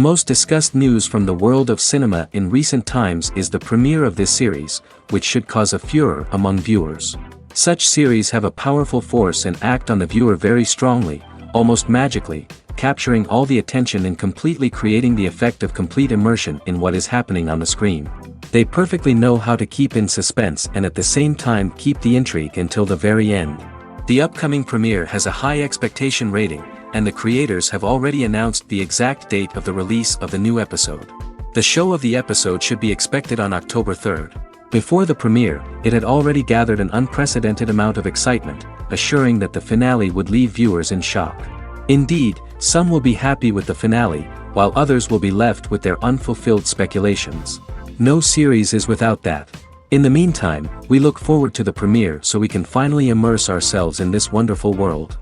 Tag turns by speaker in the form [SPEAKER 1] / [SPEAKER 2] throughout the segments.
[SPEAKER 1] most discussed news from the world of cinema in recent times is the premiere of this series, which should cause a furor among viewers. Such series have a powerful force and act on the viewer very strongly, almost magically, capturing all the attention and completely creating the effect of complete immersion in what is happening on the screen. They perfectly know how to keep in suspense and at the same time keep the intrigue until the very end. The upcoming premiere has a high expectation rating, and the creators have already announced the exact date of the release of the new episode. The show of the episode should be expected on October 3rd. Before the premiere, it had already gathered an unprecedented amount of excitement, assuring that the finale would leave viewers in shock. Indeed, some will be happy with the finale, while others will be left with their unfulfilled speculations. No series is without that. In the meantime, we look forward to the premiere so we can finally immerse ourselves in this wonderful world.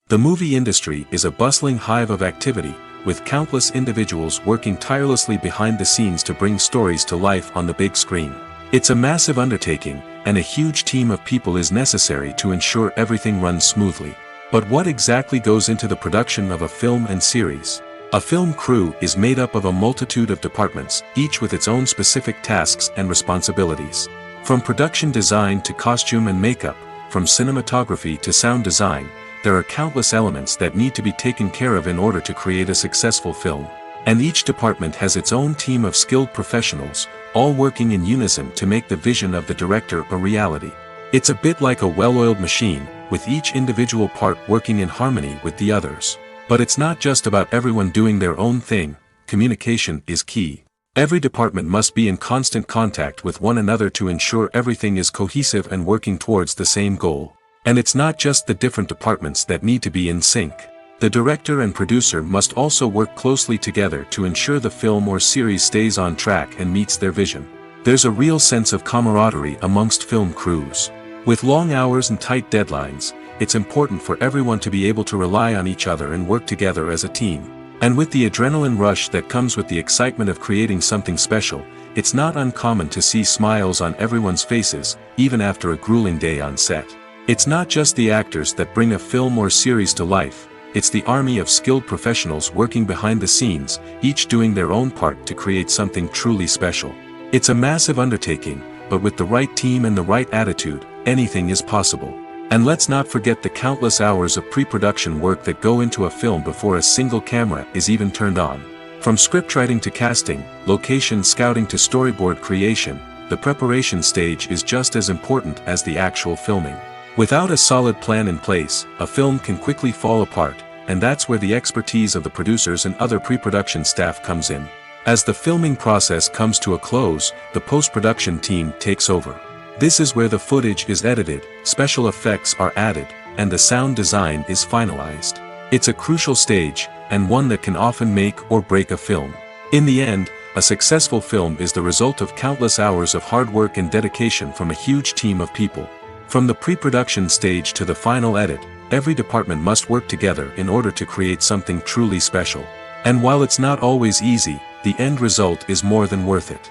[SPEAKER 2] The movie industry is a bustling hive of activity, with countless individuals working tirelessly behind the scenes to bring stories to life on the big screen. It's a massive undertaking, and a huge team of people is necessary to ensure everything runs smoothly. But what exactly goes into the production of a film and series? A film crew is made up of a multitude of departments, each with its own specific tasks and responsibilities. From production design to costume and makeup, from cinematography to sound design, there are countless elements that need to be taken care of in order to create a successful film. And each department has its own team of skilled professionals, all working in unison to make the vision of the director a reality. It's a bit like a well-oiled machine, with each individual part working in harmony with the others. But it's not just about everyone doing their own thing. Communication is key. Every department must be in constant contact with one another to ensure everything is cohesive and working towards the same goal. And it's not just the different departments that need to be in sync. The director and producer must also work closely together to ensure the film or series stays on track and meets their vision. There's a real sense of camaraderie amongst film crews. With long hours and tight deadlines, it's important for everyone to be able to rely on each other and work together as a team. And with the adrenaline rush that comes with the excitement of creating something special, it's not uncommon to see smiles on everyone's faces, even after a grueling day on set. It's not just the actors that bring a film or series to life, it's the army of skilled professionals working behind the scenes, each doing their own part to create something truly special. It's a massive undertaking, but with the right team and the right attitude, anything is possible. And let's not forget the countless hours of pre-production work that go into a film before a single camera is even turned on. From scriptwriting to casting, location scouting to storyboard creation, the preparation stage is just as important as the actual filming. Without a solid plan in place, a film can quickly fall apart, and that's where the expertise of the producers and other pre-production staff comes in. As the filming process comes to a close, the post-production team takes over. This is where the footage is edited, special effects are added, and the sound design is finalized. It's a crucial stage, and one that can often make or break a film. In the end, a successful film is the result of countless hours of hard work and dedication from a huge team of people. From the pre-production stage to the final edit, every department must work together in order to create something truly special. And while it's not always easy, the end result is more than worth it.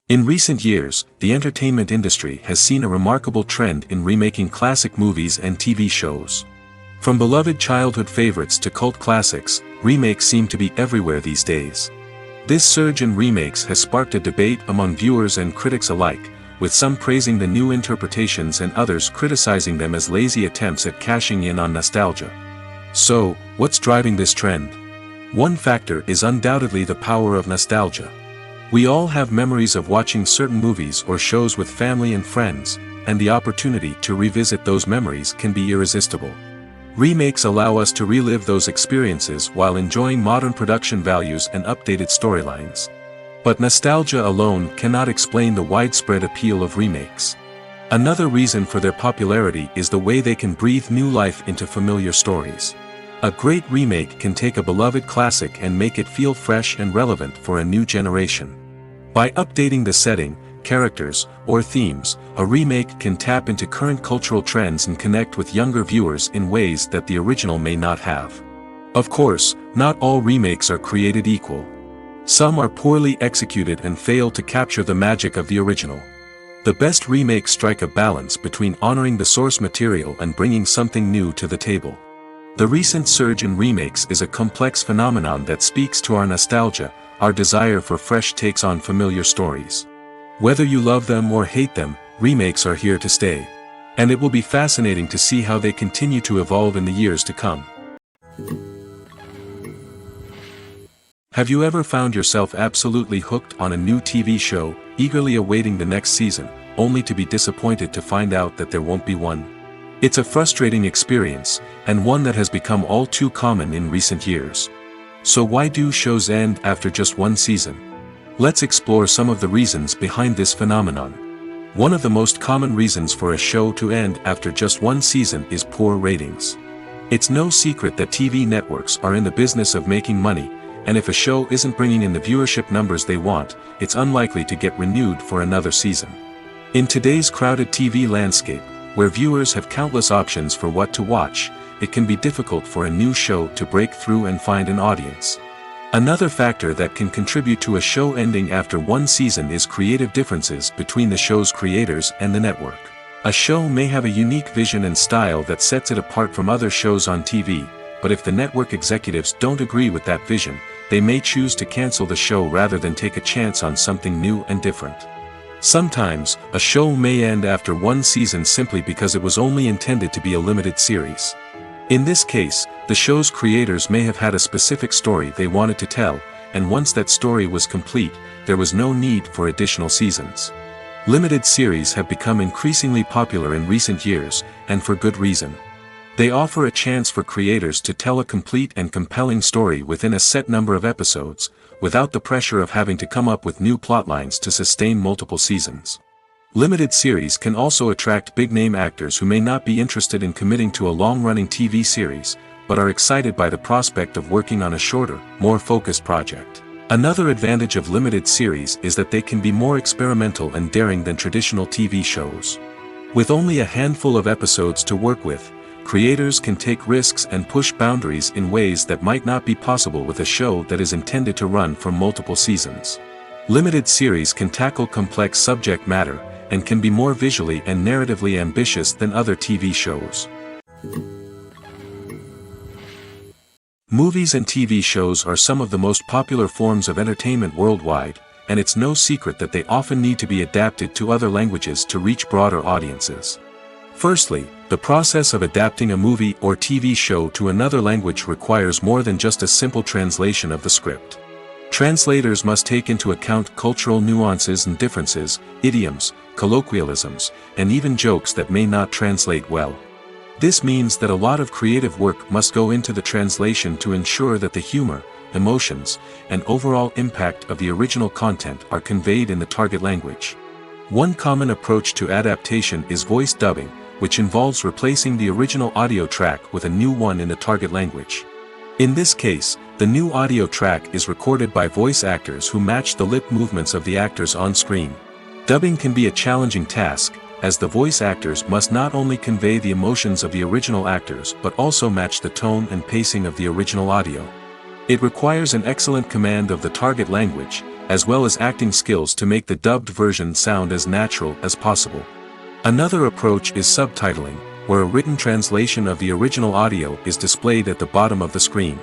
[SPEAKER 2] In recent years, the entertainment industry has seen a remarkable trend in remaking classic movies and TV shows. From beloved childhood favorites to cult classics, remakes seem to be everywhere these days. This surge in remakes has sparked a debate among viewers and critics alike, with some praising the new interpretations and others criticizing them as lazy attempts at cashing in on nostalgia. So, what's driving this trend? One factor is undoubtedly the power of nostalgia. We all have memories of watching certain movies or shows with family and friends, and the opportunity to revisit those memories can be irresistible. Remakes allow us to relive those experiences while enjoying modern production values and updated storylines. But nostalgia alone cannot explain the widespread appeal of remakes. Another reason for their popularity is the way they can breathe new life into familiar stories. A great remake can take a beloved classic and make it feel fresh and relevant for a new generation. By updating the setting, characters, or themes, a remake can tap into current cultural trends and connect with younger viewers in ways that the original may not have. Of course, not all remakes are created equal. Some are poorly executed and fail to capture the magic of the original. The best remakes strike a balance between honoring the source material and bringing something new to the table. The recent surge in remakes is a complex phenomenon that speaks to our nostalgia, our desire for fresh takes on familiar stories. Whether you love them or hate them, remakes are here to stay. And it will be fascinating to see how they continue to evolve in the years to come. Have you ever found yourself absolutely hooked on a new TV show, eagerly awaiting the next season, only to be disappointed to find out that there won't be one? It's a frustrating experience, and one that has become all too common in recent years. So why do shows end after just one season? Let's explore some of the reasons behind this phenomenon. One of the most common reasons for a show to end after just one season is poor ratings. It's no secret that TV networks are in the business of making money, and if a show isn't bringing in the viewership numbers they want, it's unlikely to get renewed for another season. In today's crowded TV landscape, where viewers have countless options for what to watch, it can be difficult for a new show to break through and find an audience. Another factor that can contribute to a show ending after one season is creative differences between the show's creators and the network. A show may have a unique vision and style that sets it apart from other shows on TV, but if the network executives don't agree with that vision, they may choose to cancel the show rather than take a chance on something new and different. Sometimes, a show may end after one season simply because it was only intended to be a limited series. In this case, the show's creators may have had a specific story they wanted to tell, and once that story was complete, there was no need for additional seasons. Limited series have become increasingly popular in recent years, and for good reason. They offer a chance for creators to tell a complete and compelling story within a set number of episodes, without the pressure of having to come up with new plotlines to sustain multiple seasons. Limited series can also attract big-name actors who may not be interested in committing to a long-running TV series, but are excited by the prospect of working on a shorter, more focused project. Another advantage of limited series is that they can be more experimental and daring than traditional TV shows. With only a handful of episodes to work with, creators can take risks and push boundaries in ways that might not be possible with a show that is intended to run for multiple seasons. Limited series can tackle complex subject matter, and can be more visually and narratively ambitious than other TV shows. Movies and TV shows are some of the most popular forms of entertainment worldwide, and it's no secret that they often need to be adapted to other languages to reach broader audiences. Firstly, the process of adapting a movie or TV show to another language requires more than just a simple translation of the script. Translators must take into account cultural nuances and differences, idioms, colloquialisms, and even jokes that may not translate well. This means that a lot of creative work must go into the translation to ensure that the humor, emotions, and overall impact of the original content are conveyed in the target language. One common approach to adaptation is voice dubbing, which involves replacing the original audio track with a new one in the target language. In this case, the new audio track is recorded by voice actors who match the lip movements of the actors on screen. Dubbing can be a challenging task, as the voice actors must not only convey the emotions of the original actors but also match the tone and pacing of the original audio. It requires an excellent command of the target language, as well as acting skills to make the dubbed version sound as natural as possible. Another approach is subtitling, where a written translation of the original audio is displayed at the bottom of the screen.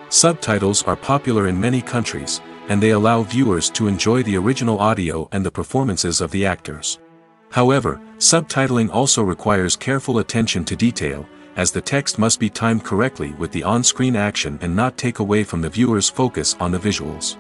[SPEAKER 2] Subtitles are popular in many countries, and they allow viewers to enjoy the original audio and the performances of the actors. However, subtitling also requires careful attention to detail, as the text must be timed correctly with the on-screen action and not take away from the viewer's focus on the visuals.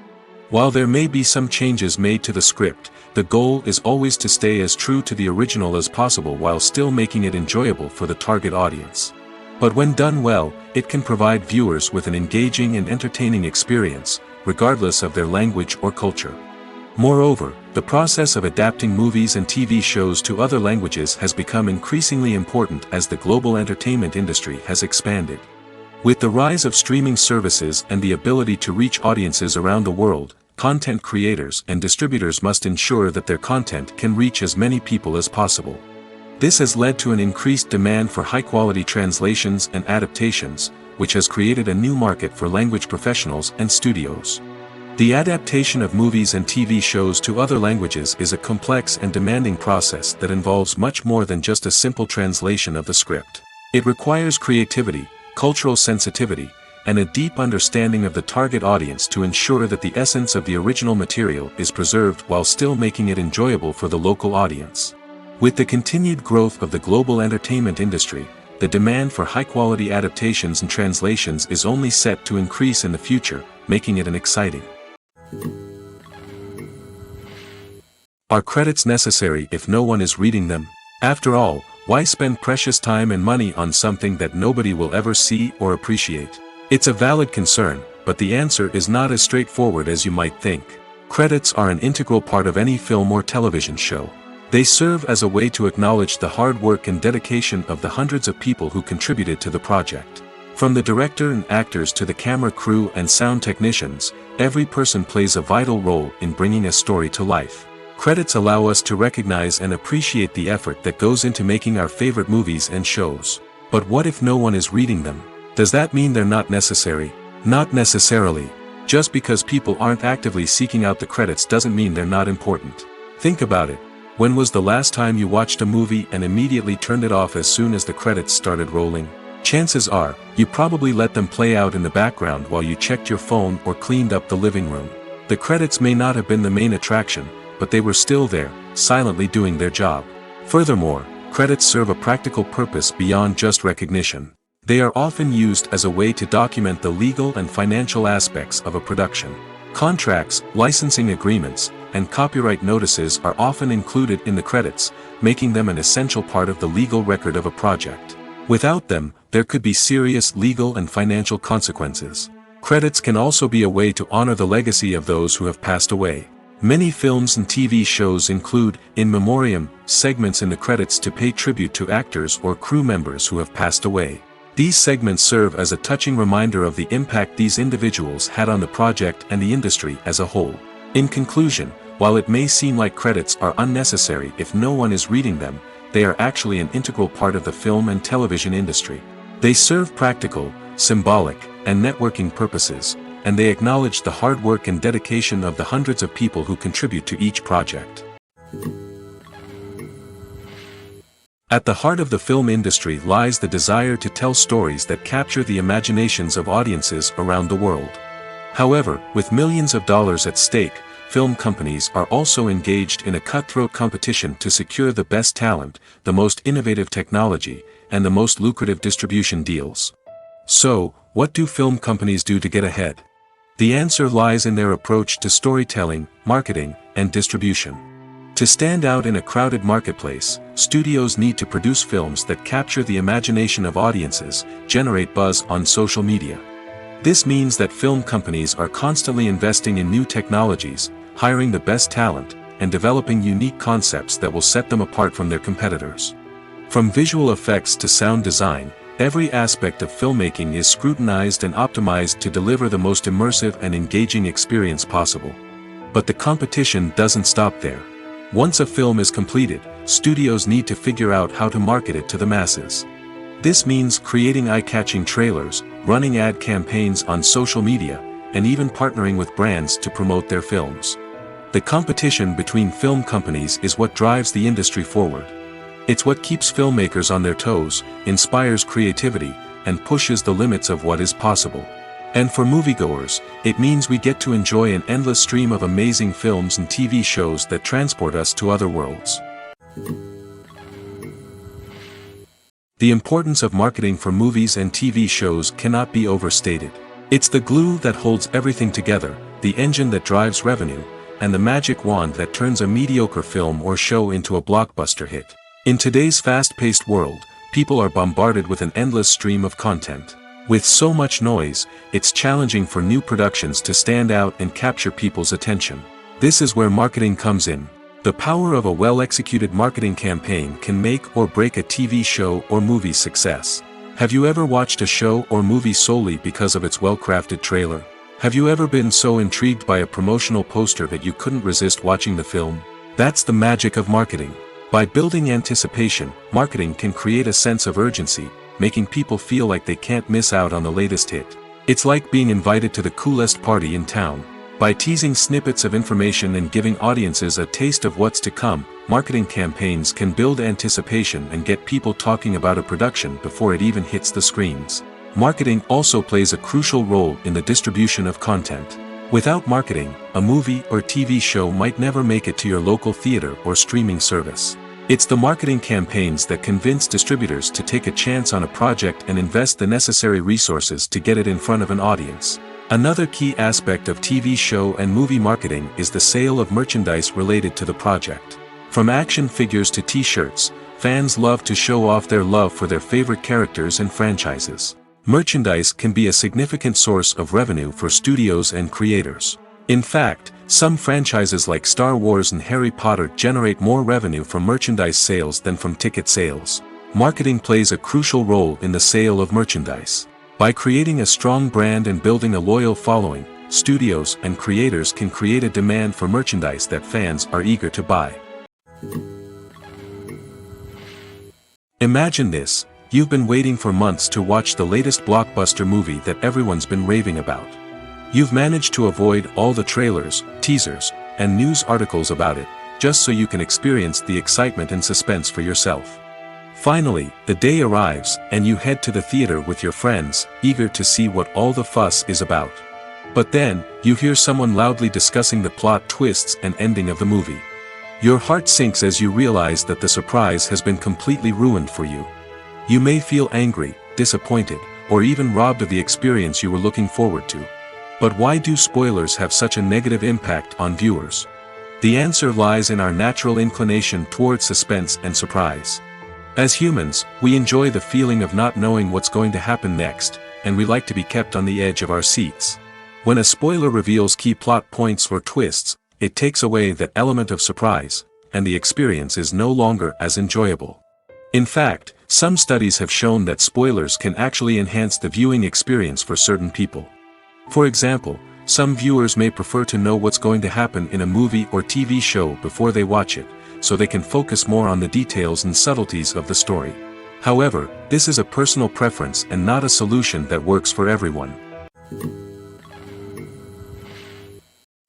[SPEAKER 2] While there may be some changes made to the script, the goal is always to stay as true to the original as possible while still making it enjoyable for the target audience. But when done well, it can provide viewers with an engaging and entertaining experience, regardless of their language or culture. Moreover, the process of adapting movies and TV shows to other languages has become increasingly important as the global entertainment industry has expanded. With the rise of streaming services and the ability to reach audiences around the world, content creators and distributors must ensure that their content can reach as many people as possible. This has led to an increased demand for high-quality translations and adaptations, which has created a new market for language professionals and studios. The adaptation of movies and TV shows to other languages is a complex and demanding process that involves much more than just a simple translation of the script. It requires creativity, cultural sensitivity, and a deep understanding of the target audience to ensure that the essence of the original material is preserved while still making it enjoyable for the local audience. With the continued growth of the global entertainment industry, the demand for high-quality adaptations and translations is only set to increase in the future, making it an exciting. Are credits necessary if no one is reading them? After all, why spend precious time and money on something that nobody will ever see or appreciate? It's a valid concern, but the answer is not as straightforward as you might think. Credits are an integral part of any film or television show. They serve as a way to acknowledge the hard work and dedication of the hundreds of people who contributed to the project. From the director and actors to the camera crew and sound technicians, every person plays a vital role in bringing a story to life. Credits allow us to recognize and appreciate the effort that goes into making our favorite movies and shows. But what if no one is reading them? Does that mean they're not necessary? Not necessarily. Just because people aren't actively seeking out the credits doesn't mean they're not important. Think about it. When was the last time you watched a movie and immediately turned it off as soon as the credits started rolling? Chances are, you probably let them play out in the background while you checked your phone or cleaned up the living room. The credits may not have been the main attraction, but they were still there, silently doing their job. Furthermore, credits serve a practical purpose beyond just recognition. They are often used as a way to document the legal and financial aspects of a production. Contracts, licensing agreements, and copyright notices are often included in the credits, making them an essential part of the legal record of a project. Without them, there could be serious legal and financial consequences. Credits can also be a way to honor the legacy of those who have passed away. Many films and TV shows include, in memoriam, segments in the credits to pay tribute to actors or crew members who have passed away. These segments serve as a touching reminder of the impact these individuals had on the project and the industry as a whole. In conclusion, while it may seem like credits are unnecessary if no one is reading them, they are actually an integral part of the film and television industry. They serve practical, symbolic, and networking purposes, and they acknowledge the hard work and dedication of the hundreds of people who contribute to each project. At the heart of the film industry lies the desire to tell stories that capture the imaginations of audiences around the world. However, with millions of dollars at stake, film companies are also engaged in a cutthroat competition to secure the best talent, the most innovative technology, and the most lucrative distribution deals. So, what do film companies do to get ahead? The answer lies in their approach to storytelling, marketing, and distribution. To stand out in a crowded marketplace, studios need to produce films that capture the imagination of audiences, generate buzz on social media. This means that film companies are constantly investing in new technologies, hiring the best talent, and developing unique concepts that will set them apart from their competitors. From visual effects to sound design, every aspect of filmmaking is scrutinized and optimized to deliver the most immersive and engaging experience possible. But the competition doesn't stop there. Once a film is completed, studios need to figure out how to market it to the masses. This means creating eye-catching trailers, running ad campaigns on social media, and even partnering with brands to promote their films. The competition between film companies is what drives the industry forward. It's what keeps filmmakers on their toes, inspires creativity, and pushes the limits of what is possible. And for moviegoers, it means we get to enjoy an endless stream of amazing films and TV shows that transport us to other worlds. The importance of marketing for movies and TV shows cannot be overstated. It's the glue that holds everything together, the engine that drives revenue, and the magic wand that turns a mediocre film or show into a blockbuster hit. In today's fast-paced world, people are bombarded with an endless stream of content. With so much noise, it's challenging for new productions to stand out and capture people's attention. This is where marketing comes in. The power of a well-executed marketing campaign can make or break a TV show or movie's success. Have you ever watched a show or movie solely because of its well-crafted trailer? Have you ever been so intrigued by a promotional poster that you couldn't resist watching the film? That's the magic of marketing. By building anticipation, marketing can create a sense of urgency, making people feel like they can't miss out on the latest hit. It's like being invited to the coolest party in town. By teasing snippets of information and giving audiences a taste of what's to come, marketing campaigns can build anticipation and get people talking about a production before it even hits the screens. Marketing also plays a crucial role in the distribution of content. Without marketing, a movie or TV show might never make it to your local theater or streaming service. It's the marketing campaigns that convince distributors to take a chance on a project and invest the necessary resources to get it in front of an audience. Another key aspect of TV show and movie marketing is the sale of merchandise related to the project. From action figures to t-shirts, fans love to show off their love for their favorite characters and franchises. Merchandise can be a significant source of revenue for studios and creators. In fact, some franchises like Star Wars and Harry Potter generate more revenue from merchandise sales than from ticket sales. Marketing plays a crucial role in the sale of merchandise. By creating a strong brand and building a loyal following, studios and creators can create a demand for merchandise that fans are eager to buy. Imagine this. You've been waiting for months to watch the latest blockbuster movie that everyone's been raving about. You've managed to avoid all the trailers, teasers, and news articles about it, just so you can experience the excitement and suspense for yourself. Finally, the day arrives, and you head to the theater with your friends, eager to see what all the fuss is about. But then, you hear someone loudly discussing the plot twists and ending of the movie. Your heart sinks as you realize that the surprise has been completely ruined for you. You may feel angry, disappointed, or even robbed of the experience you were looking forward to. But why do spoilers have such a negative impact on viewers? The answer lies in our natural inclination toward suspense and surprise. As humans, we enjoy the feeling of not knowing what's going to happen next, and we like to be kept on the edge of our seats. When a spoiler reveals key plot points or twists, it takes away that element of surprise, and the experience is no longer as enjoyable. In fact, some studies have shown that spoilers can actually enhance the viewing experience for certain people. For example, some viewers may prefer to know what's going to happen in a movie or TV show before they watch it, so they can focus more on the details and subtleties of the story. However, this is a personal preference and not a solution that works for everyone.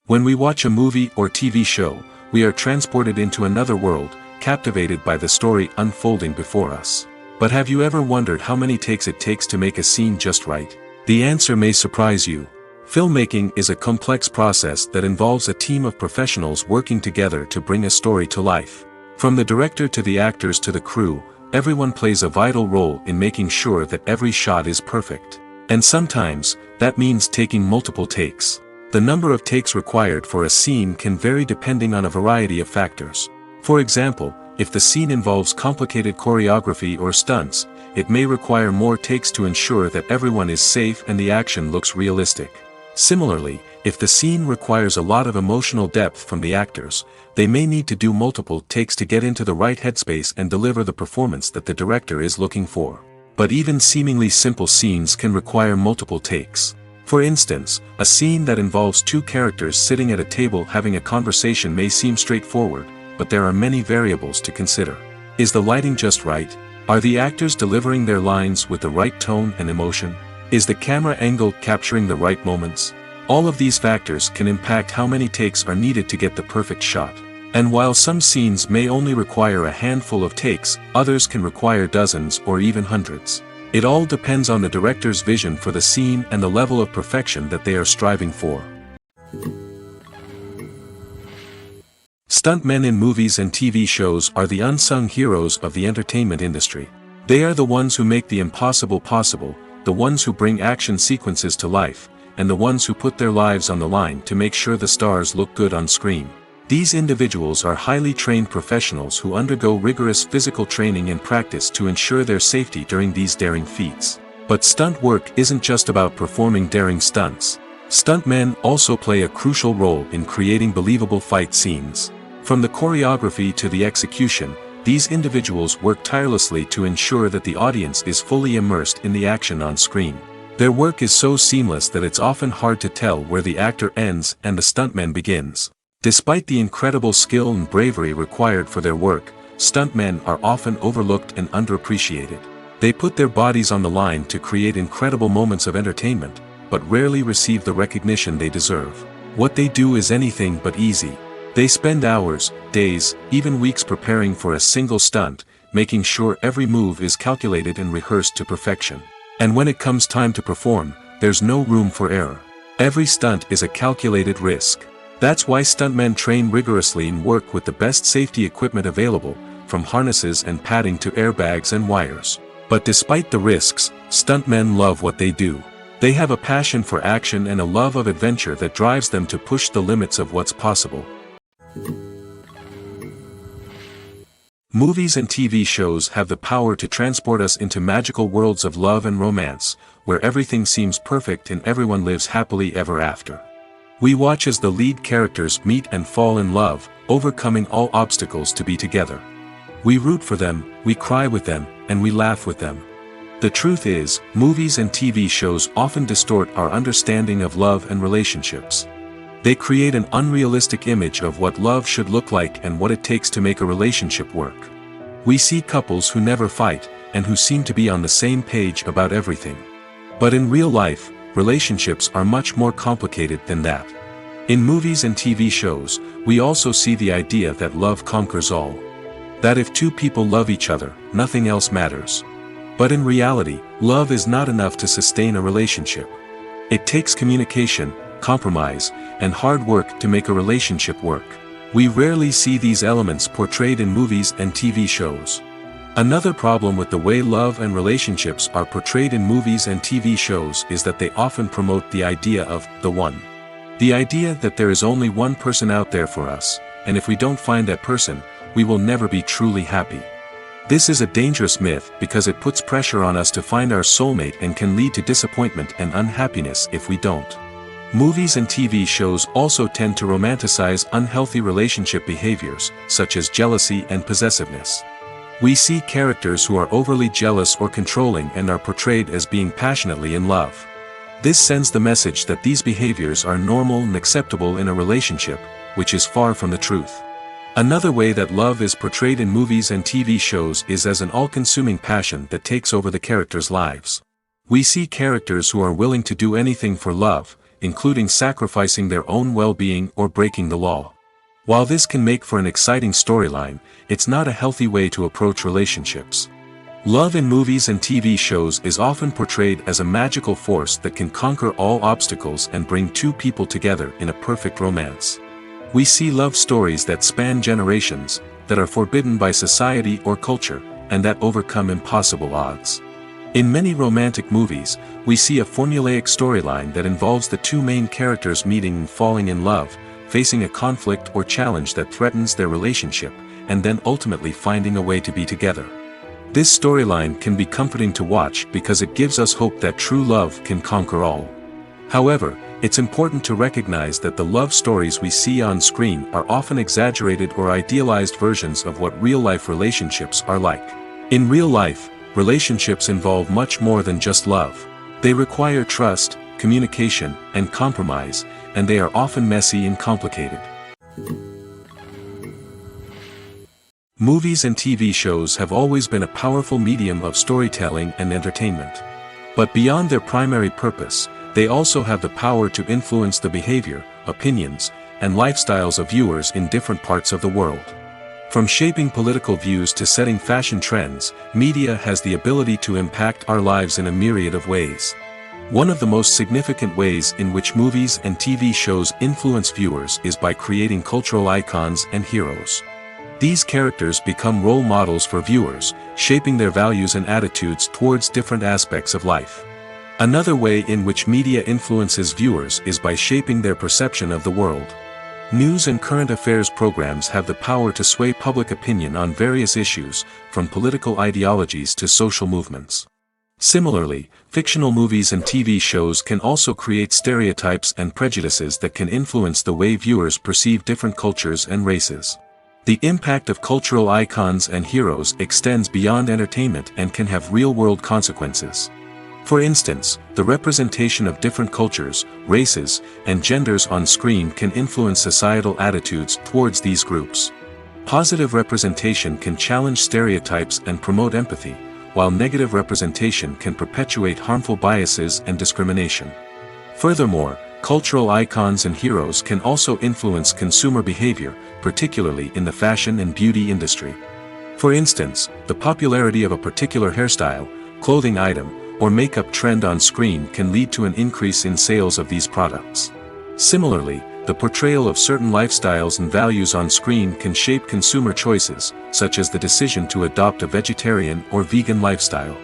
[SPEAKER 2] When we watch a movie or TV show, we are transported into another world, captivated by the story unfolding before us. But have you ever wondered how many takes it takes to make a scene just right? The answer may surprise you. Filmmaking is a complex process that involves a team of professionals working together to bring a story to life. From the director to the actors to the crew, everyone plays a vital role in making sure that every shot is perfect. And sometimes, that means taking multiple takes. The number of takes required for a scene can vary depending on a variety of factors. For example, if the scene involves complicated choreography or stunts, it may require more takes to ensure that everyone is safe and the action looks realistic. Similarly, if the scene requires a lot of emotional depth from the actors, they may need to do multiple takes to get into the right headspace and deliver the performance that the director is looking for. But even seemingly simple scenes can require multiple takes. For instance, a scene that involves two characters sitting at a table having a conversation may seem straightforward, but there are many variables to consider. Is the lighting just right? Are the actors delivering their lines with the right tone and emotion? Is the camera angle capturing the right moments? All of these factors can impact how many takes are needed to get the perfect shot. And while some scenes may only require a handful of takes, others can require dozens or even hundreds. It all depends on the director's vision for the scene and the level of perfection that they are striving for. Stuntmen in movies and TV shows are the unsung heroes of the entertainment industry. They are the ones who make the impossible possible, the ones who bring action sequences to life, and the ones who put their lives on the line to make sure the stars look good on screen. These individuals are highly trained professionals who undergo rigorous physical training and practice to ensure their safety during these daring feats. But stunt work isn't just about performing daring stunts. Stuntmen also play a crucial role in creating believable fight scenes. From the choreography to the execution, these individuals work tirelessly to ensure that the audience is fully immersed in the action on screen. Their work is so seamless that it's often hard to tell where the actor ends and the stuntman begins. Despite the incredible skill and bravery required for their work, stuntmen are often overlooked and underappreciated. They put their bodies on the line to create incredible moments of entertainment, but rarely receive the recognition they deserve. What they do is anything but easy. They spend hours, days, even weeks preparing for a single stunt, making sure every move is calculated and rehearsed to perfection. And when it comes time to perform, there's no room for error. Every stunt is a calculated risk. That's why stuntmen train rigorously and work with the best safety equipment available, from harnesses and padding to airbags and wires. But despite the risks, stuntmen love what they do. They have a passion for action and a love of adventure that drives them to push the limits of what's possible. Movies and TV shows have the power to transport us into magical worlds of love and romance, where everything seems perfect and everyone lives happily ever after. We watch as the lead characters meet and fall in love, overcoming all obstacles to be together. We root for them, we cry with them, and we laugh with them. The truth is, movies and TV shows often distort our understanding of love and relationships. They create an unrealistic image of what love should look like and what it takes to make a relationship work. We see couples who never fight, and who seem to be on the same page about everything. But in real life, relationships are much more complicated than that. In movies and TV shows, we also see the idea that love conquers all. That if two people love each other, nothing else matters. But in reality, love is not enough to sustain a relationship. It takes communication, compromise, and hard work to make a relationship work. We rarely see these elements portrayed in movies and TV shows. Another problem with the way love and relationships are portrayed in movies and TV shows is that they often promote the idea of the one. The idea that there is only one person out there for us, and if we don't find that person, we will never be truly happy. This is a dangerous myth because it puts pressure on us to find our soulmate and can lead to disappointment and unhappiness if we don't. Movies and TV shows also tend to romanticize unhealthy relationship behaviors, such as jealousy and possessiveness. We see characters who are overly jealous or controlling and are portrayed as being passionately in love. This sends the message that these behaviors are normal and acceptable in a relationship, which is far from the truth. Another way that love is portrayed in movies and TV shows is as an all-consuming passion that takes over the characters' lives. We see characters who are willing to do anything for love, including sacrificing their own well-being or breaking the law. While this can make for an exciting storyline, it's not a healthy way to approach relationships. Love in movies and TV shows is often portrayed as a magical force that can conquer all obstacles and bring two people together in a perfect romance. We see love stories that span generations, that are forbidden by society or culture, and that overcome impossible odds. In many romantic movies, we see a formulaic storyline that involves the two main characters meeting and falling in love, facing a conflict or challenge that threatens their relationship, and then ultimately finding a way to be together. This storyline can be comforting to watch because it gives us hope that true love can conquer all. However, it's important to recognize that the love stories we see on screen are often exaggerated or idealized versions of what real-life relationships are like. In real life, relationships involve much more than just love. They require trust, communication, and compromise, and they are often messy and complicated. Movies and TV shows have always been a powerful medium of storytelling and entertainment. But beyond their primary purpose, they also have the power to influence the behavior, opinions, and lifestyles of viewers in different parts of the world. From shaping political views to setting fashion trends, media has the ability to impact our lives in a myriad of ways. One of the most significant ways in which movies and TV shows influence viewers is by creating cultural icons and heroes. These characters become role models for viewers, shaping their values and attitudes towards different aspects of life. Another way in which media influences viewers is by shaping their perception of the world. News and current affairs programs have the power to sway public opinion on various issues, from political ideologies to social movements. Similarly, fictional movies and TV shows can also create stereotypes and prejudices that can influence the way viewers perceive different cultures and races. The impact of cultural icons and heroes extends beyond entertainment and can have real-world consequences. For instance, the representation of different cultures, races, and genders on screen can influence societal attitudes towards these groups. Positive representation can challenge stereotypes and promote empathy, while negative representation can perpetuate harmful biases and discrimination. Furthermore, Cultural icons and heroes can also influence consumer behavior, particularly in the fashion and beauty industry. For instance, the popularity of a particular hairstyle, clothing item, or makeup trend on screen can lead to an increase in sales of these products. Similarly, the portrayal of certain lifestyles and values on screen can shape consumer choices, such as the decision to adopt a vegetarian or vegan lifestyle.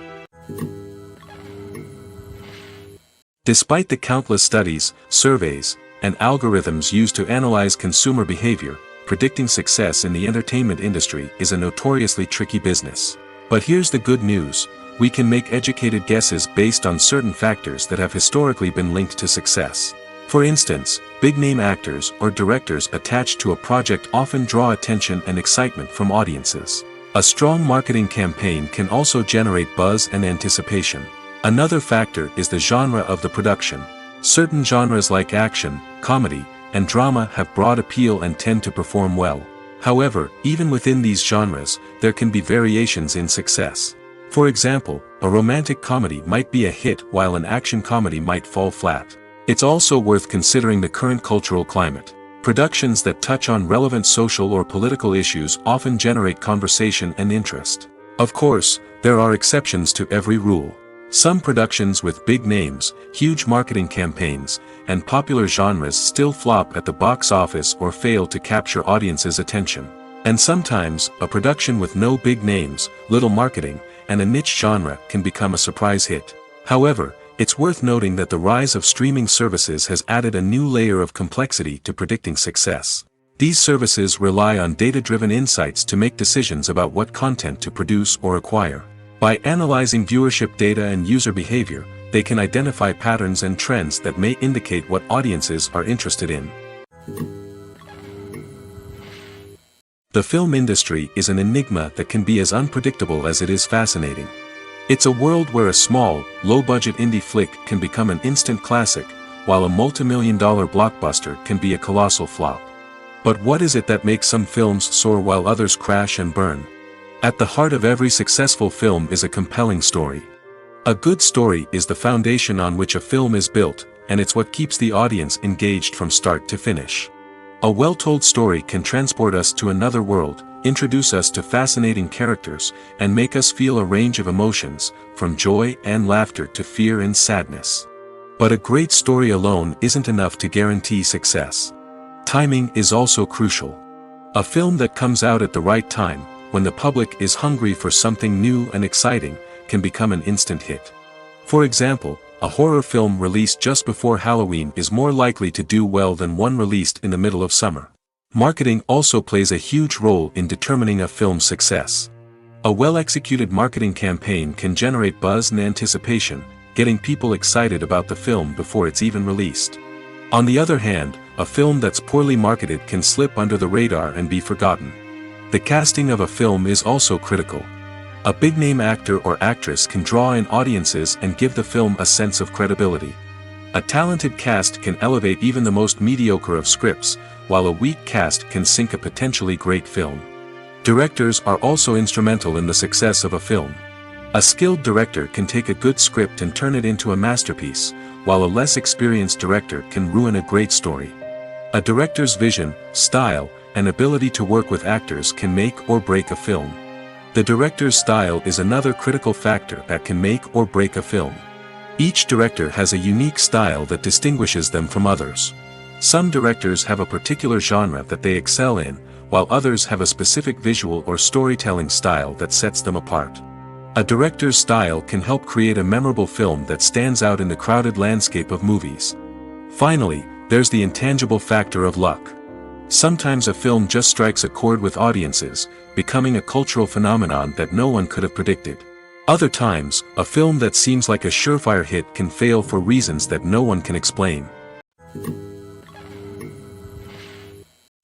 [SPEAKER 2] Despite the countless studies, surveys, and algorithms used to analyze consumer behavior, predicting success in the entertainment industry is a notoriously tricky business. But here's the good news: we can make educated guesses based on certain factors that have historically been linked to success. For instance, big-name actors or directors attached to a project often draw attention and excitement from audiences. A strong marketing campaign can also generate buzz and anticipation. Another factor is the genre of the production. Certain genres like action, comedy, and drama have broad appeal and tend to perform well. However, even within these genres, there can be variations in success. For example, a romantic comedy might be a hit while an action comedy might fall flat. It's also worth considering the current cultural climate. Productions that touch on relevant social or political issues often generate conversation and interest. Of course, there are exceptions to every rule. Some productions with big names, huge marketing campaigns, and popular genres still flop at the box office or fail to capture audiences' attention. And sometimes, a production with no big names, little marketing, and a niche genre can become a surprise hit. However, it's worth noting that the rise of streaming services has added a new layer of complexity to predicting success. These services rely on data-driven insights to make decisions about what content to produce or acquire. By analyzing viewership data and user behavior, they can identify patterns and trends that may indicate what audiences are interested in. The film industry is an enigma that can be as unpredictable as it is fascinating. It's a world where a small, low-budget indie flick can become an instant classic, while a multi-million-dollar blockbuster can be a colossal flop. But what is it that makes some films soar while others crash and burn? At the heart of every successful film is a compelling story. A good story is the foundation on which a film is built, and it's what keeps the audience engaged from start to finish. A well-told story can transport us to another world, introduce us to fascinating characters, and make us feel a range of emotions, from joy and laughter to fear and sadness. But a great story alone isn't enough to guarantee success. Timing is also crucial. A film that comes out at the right time, when the public is hungry for something new and exciting, can become an instant hit. For example, a horror film released just before Halloween is more likely to do well than one released in the middle of summer. Marketing also plays a huge role in determining a film's success. A well-executed marketing campaign can generate buzz and anticipation, getting people excited about the film before it's even released. On the other hand, a film that's poorly marketed can slip under the radar and be forgotten. The casting of a film is also critical. A big-name actor or actress can draw in audiences and give the film a sense of credibility. A talented cast can elevate even the most mediocre of scripts, while a weak cast can sink a potentially great film. Directors are also instrumental in the success of a film. A skilled director can take a good script and turn it into a masterpiece, while a less experienced director can ruin a great story. A director's vision, style, and ability to work with actors can make or break a film. The director's style is another critical factor that can make or break a film. Each director has a unique style that distinguishes them from others. Some directors have a particular genre that they excel in, while others have a specific visual or storytelling style that sets them apart. A director's style can help create a memorable film that stands out in the crowded landscape of movies. Finally, there's the intangible factor of luck. Sometimes a film just strikes a chord with audiences, becoming a cultural phenomenon that no one could have predicted. Other times, a film that seems like a surefire hit can fail for reasons that no one can explain.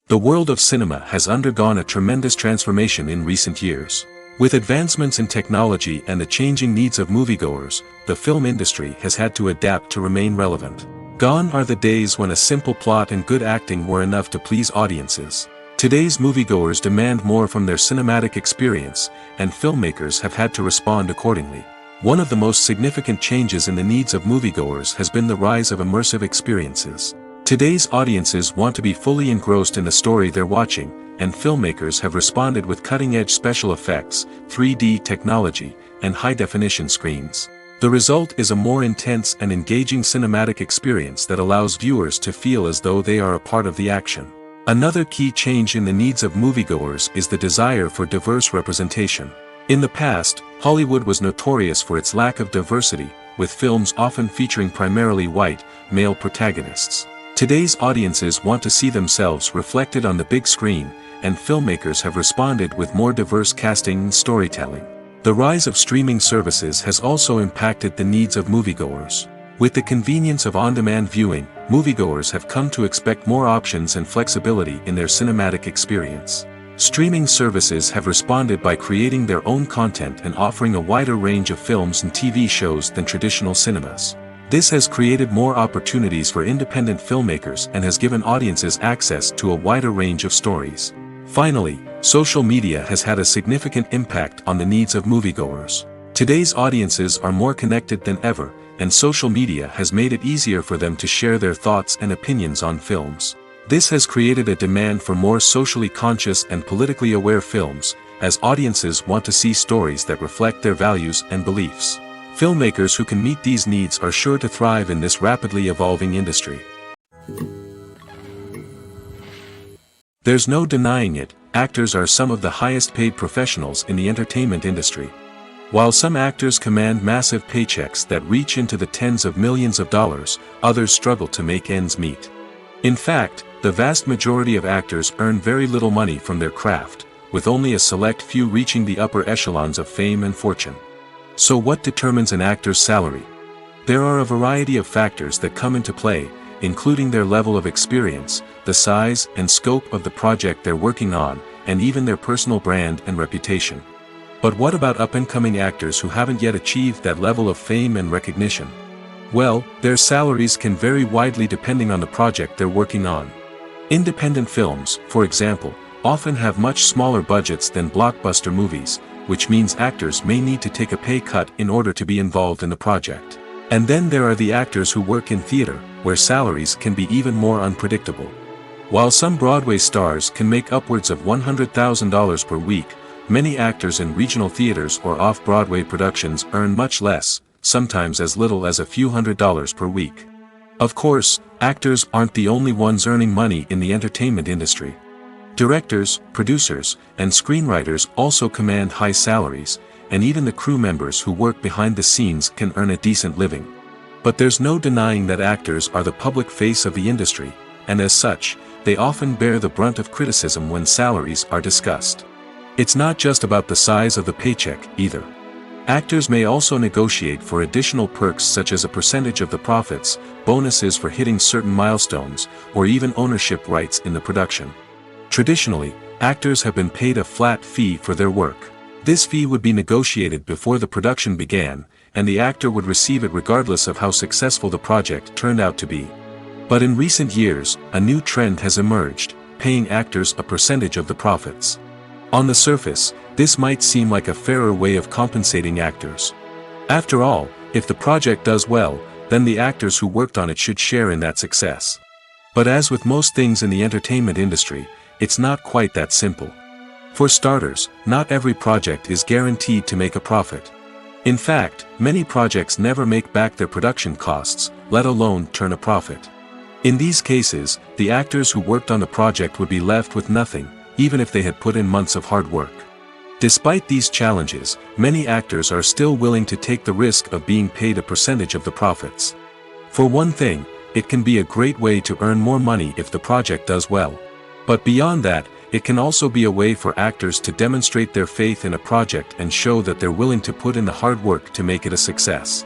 [SPEAKER 2] The world of cinema has undergone a tremendous transformation in recent years. With advancements in technology and the changing needs of moviegoers, the film industry has had to adapt to remain relevant. Gone are the days when a simple plot and good acting were enough to please audiences. Today's moviegoers demand more from their cinematic experience, and filmmakers have had to respond accordingly. One of the most significant changes in the needs of moviegoers has been the rise of immersive experiences. Today's audiences want to be fully engrossed in the story they're watching, and filmmakers have responded with cutting-edge special effects, 3D technology, and high-definition screens. The result is a more intense and engaging cinematic experience that allows viewers to feel as though they are a part of the action. Another key change in the needs of moviegoers is the desire for diverse representation. In the past, Hollywood was notorious for its lack of diversity, with films often featuring primarily white, male protagonists. Today's audiences want to see themselves reflected on the big screen, and filmmakers have responded with more diverse casting and storytelling. The rise of streaming services has also impacted the needs of moviegoers. With the convenience of on-demand viewing, moviegoers have come to expect more options and flexibility in their cinematic experience. Streaming services have responded by creating their own content and offering a wider range of films and TV shows than traditional cinemas. This has created more opportunities for independent filmmakers and has given audiences access to a wider range of stories. Finally, social media has had a significant impact on the needs of moviegoers. Today's audiences are more connected than ever, and social media has made it easier for them to share their thoughts and opinions on films. This has created a demand for more socially conscious and politically aware films, as audiences want to see stories that reflect their values and beliefs. Filmmakers who can meet these needs are sure to thrive in this rapidly evolving industry. There's no denying it, actors are some of the highest paid professionals in the entertainment industry. While some actors command massive paychecks that reach into the tens of millions of dollars, others struggle to make ends meet. In fact, the vast majority of actors earn very little money from their craft, with only a select few reaching the upper echelons of fame and fortune. So what determines an actor's salary? There are a variety of factors that come into play, including their level of experience, the size and scope of the project they're working on, and even their personal brand and reputation. But what about up-and-coming actors who haven't yet achieved that level of fame and recognition? Well, their salaries can vary widely depending on the project they're working on. Independent films, for example, often have much smaller budgets than blockbuster movies, which means actors may need to take a pay cut in order to be involved in the project. And then there are the actors who work in theater, where salaries can be even more unpredictable. While some Broadway stars can make upwards of $100,000 per week, many actors in regional theaters or off-Broadway productions earn much less, sometimes as little as a few $100s per week. Of course, actors aren't the only ones earning money in the entertainment industry. Directors, producers, and screenwriters also command high salaries, and even the crew members who work behind the scenes can earn a decent living. But there's no denying that actors are the public face of the industry, and as such, they often bear the brunt of criticism when salaries are discussed. It's not just about the size of the paycheck, either. Actors may also negotiate for additional perks such as a percentage of the profits, bonuses for hitting certain milestones, or even ownership rights in the production. Traditionally, actors have been paid a flat fee for their work. This fee would be negotiated before the production began, and the actor would receive it regardless of how successful the project turned out to be. But in recent years, a new trend has emerged, paying actors a percentage of the profits. On the surface, this might seem like a fairer way of compensating actors. After all, if the project does well, then the actors who worked on it should share in that success. But as with most things in the entertainment industry, it's not quite that simple. For starters, not every project is guaranteed to make a profit. In fact, many projects never make back their production costs, let alone turn a profit. In these cases, the actors who worked on the project would be left with nothing, even if they had put in months of hard work. Despite these challenges, many actors are still willing to take the risk of being paid a percentage of the profits. For one thing, it can be a great way to earn more money if the project does well. But beyond that, it can also be a way for actors to demonstrate their faith in a project and show that they're willing to put in the hard work to make it a success.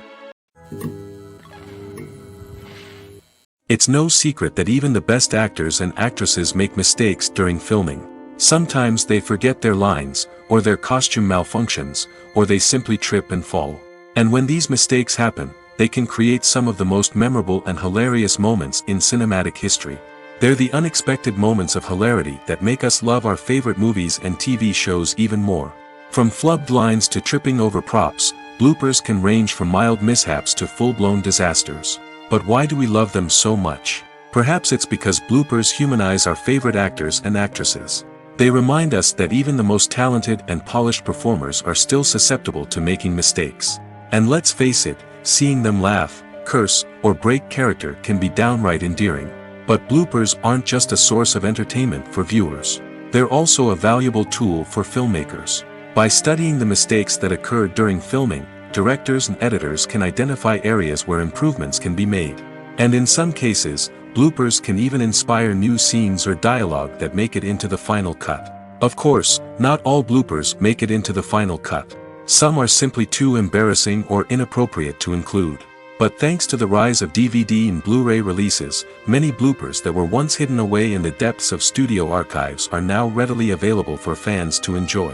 [SPEAKER 2] It's no secret that even the best actors and actresses make mistakes during filming. Sometimes they forget their lines, or their costume malfunctions, or they simply trip and fall. And when these mistakes happen, they can create some of the most memorable and hilarious moments in cinematic history. They're the unexpected moments of hilarity that make us love our favorite movies and TV shows even more. From flubbed lines to tripping over props, bloopers can range from mild mishaps to full-blown disasters. But why do we love them so much? Perhaps it's because bloopers humanize our favorite actors and actresses. They remind us that even the most talented and polished performers are still susceptible to making mistakes. And let's face it, seeing them laugh, curse, or break character can be downright endearing. But bloopers aren't just a source of entertainment for viewers. They're also a valuable tool for filmmakers. By studying the mistakes that occurred during filming, directors and editors can identify areas where improvements can be made. And in some cases, bloopers can even inspire new scenes or dialogue that make it into the final cut. Of course, not all bloopers make it into the final cut. Some are simply too embarrassing or inappropriate to include. But thanks to the rise of DVD and Blu-ray releases, many bloopers that were once hidden away in the depths of studio archives are now readily available for fans to enjoy.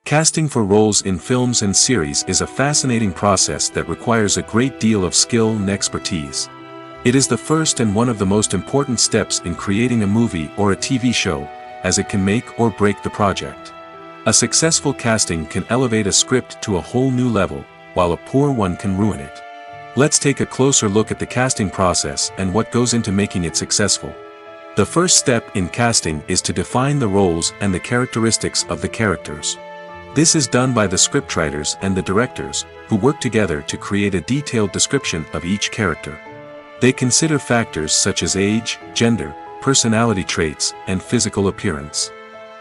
[SPEAKER 2] Casting for roles in films and series is a fascinating process that requires a great deal of skill and expertise. It is the first and one of the most important steps in creating a movie or a TV show, as it can make or break the project. A successful casting can elevate a script to a whole new level, while a poor one can ruin it. Let's take a closer look at the casting process and what goes into making it successful. The first step in casting is to define the roles and the characteristics of the characters. This is done by the scriptwriters and the directors, who work together to create a detailed description of each character. They consider factors such as age, gender, personality traits, and physical appearance.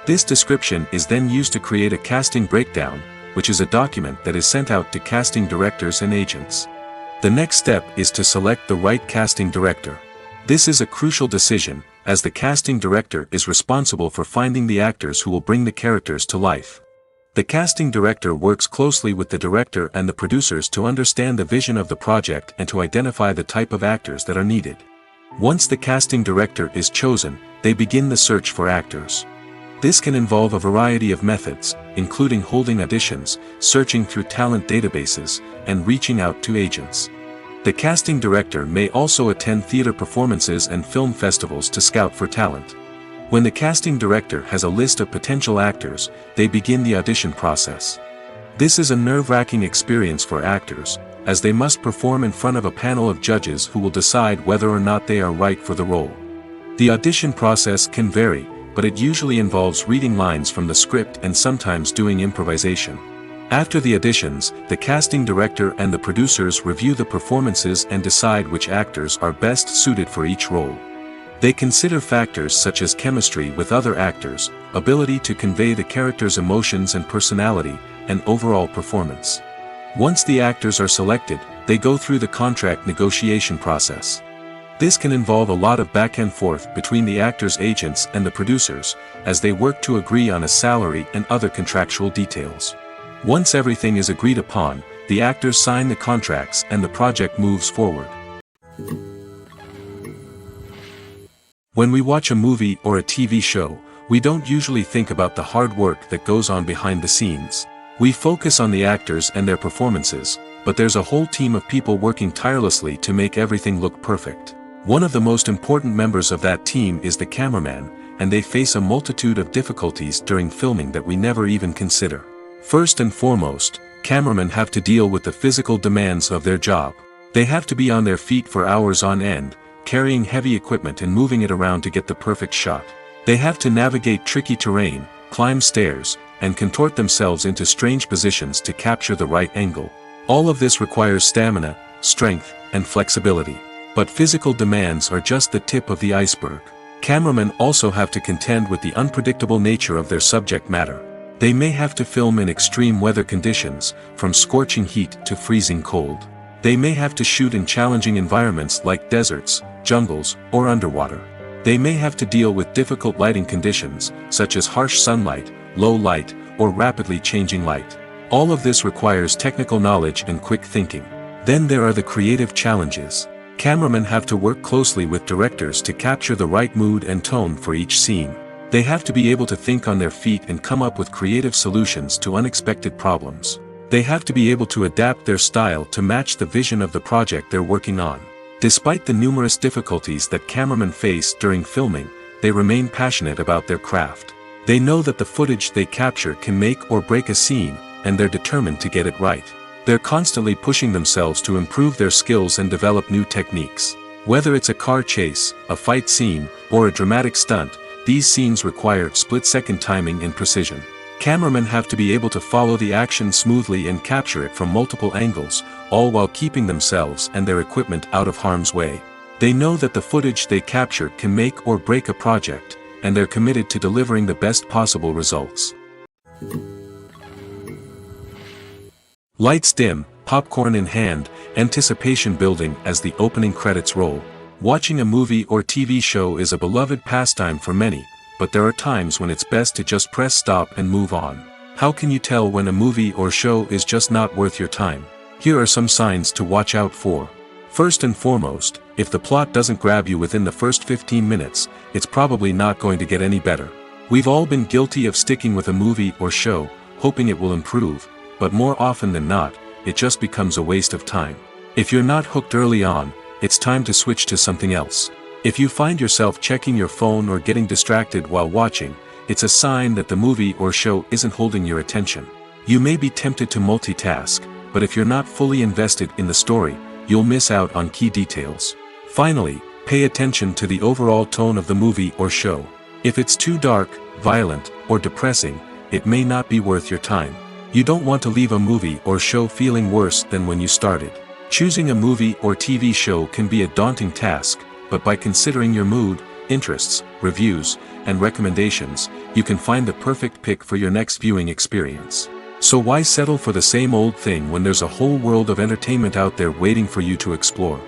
[SPEAKER 2] This description is then used to create a casting breakdown, which is a document that is sent out to casting directors and agents. The next step is to select the right casting director. This is a crucial decision, as the casting director is responsible for finding the actors who will bring the characters to life. The casting director works closely with the director and the producers to understand the vision of the project and to identify the type of actors that are needed. Once the casting director is chosen, they begin the search for actors. This can involve a variety of methods, including holding auditions, searching through talent databases, and reaching out to agents. The casting director may also attend theater performances and film festivals to scout for talent. When the casting director has a list of potential actors, they begin the audition process. This is a nerve-wracking experience for actors, as they must perform in front of a panel of judges who will decide whether or not they are right for the role. The audition process can vary, but it usually involves reading lines from the script and sometimes doing improvisation. After the auditions, the casting director and the producers review the performances and decide which actors are best suited for each role. They consider factors such as chemistry with other actors, ability to convey the character's emotions and personality, and overall performance. Once the actors are selected, they go through the contract negotiation process. This can involve a lot of back and forth between the actors' agents and the producers, as they work to agree on a salary and other contractual details. Once everything is agreed upon, the actors sign the contracts and the project moves forward. When we watch a movie or a TV show, we don't usually think about the hard work that goes on behind the scenes. We focus on the actors and their performances, but there's a whole team of people working tirelessly to make everything look perfect. One of the most important members of that team is the cameraman, and they face a multitude of difficulties during filming that we never even consider. First and foremost, cameramen have to deal with the physical demands of their job. They have to be on their feet for hours on end, carrying heavy equipment and moving it around to get the perfect shot. They have to navigate tricky terrain, climb stairs, and contort themselves into strange positions to capture the right angle. All of this requires stamina, strength, and flexibility. But physical demands are just the tip of the iceberg. Cameramen also have to contend with the unpredictable nature of their subject matter. They may have to film in extreme weather conditions, from scorching heat to freezing cold. They may have to shoot in challenging environments like deserts, jungles, or underwater. They may have to deal with difficult lighting conditions, such as harsh sunlight, low light, or rapidly changing light. All of this requires technical knowledge and quick thinking. Then there are the creative challenges. Cameramen have to work closely with directors to capture the right mood and tone for each scene. They have to be able to think on their feet and come up with creative solutions to unexpected problems. They have to be able to adapt their style to match the vision of the project they're working on. Despite the numerous difficulties that cameramen face during filming, they remain passionate about their craft. They know that the footage they capture can make or break a scene, and they're determined to get it right. They're constantly pushing themselves to improve their skills and develop new techniques. Whether it's a car chase, a fight scene, or a dramatic stunt, these scenes require split-second timing and precision. Cameramen have to be able to follow the action smoothly and capture it from multiple angles, all while keeping themselves and their equipment out of harm's way. They know that the footage they capture can make or break a project, and they're committed to delivering the best possible results. Lights dim, popcorn in hand, anticipation building as the opening credits roll. Watching a movie or TV show is a beloved pastime for many, but there are times when it's best to just press stop and move on. How can you tell when a movie or show is just not worth your time? Here are some signs to watch out for. First and foremost, if the plot doesn't grab you within the first 15 minutes, it's probably not going to get any better. We've all been guilty of sticking with a movie or show, hoping it will improve, but more often than not, it just becomes a waste of time. If you're not hooked early on, it's time to switch to something else. If you find yourself checking your phone or getting distracted while watching, it's a sign that the movie or show isn't holding your attention. You may be tempted to multitask, but if you're not fully invested in the story, you'll miss out on key details. Finally, pay attention to the overall tone of the movie or show. If it's too dark, violent, or depressing, it may not be worth your time. You don't want to leave a movie or show feeling worse than when you started. Choosing a movie or TV show can be a daunting task, but by considering your mood, interests, reviews, and recommendations, you can find the perfect pick for your next viewing experience. So why settle for the same old thing when there's a whole world of entertainment out there waiting for you to explore?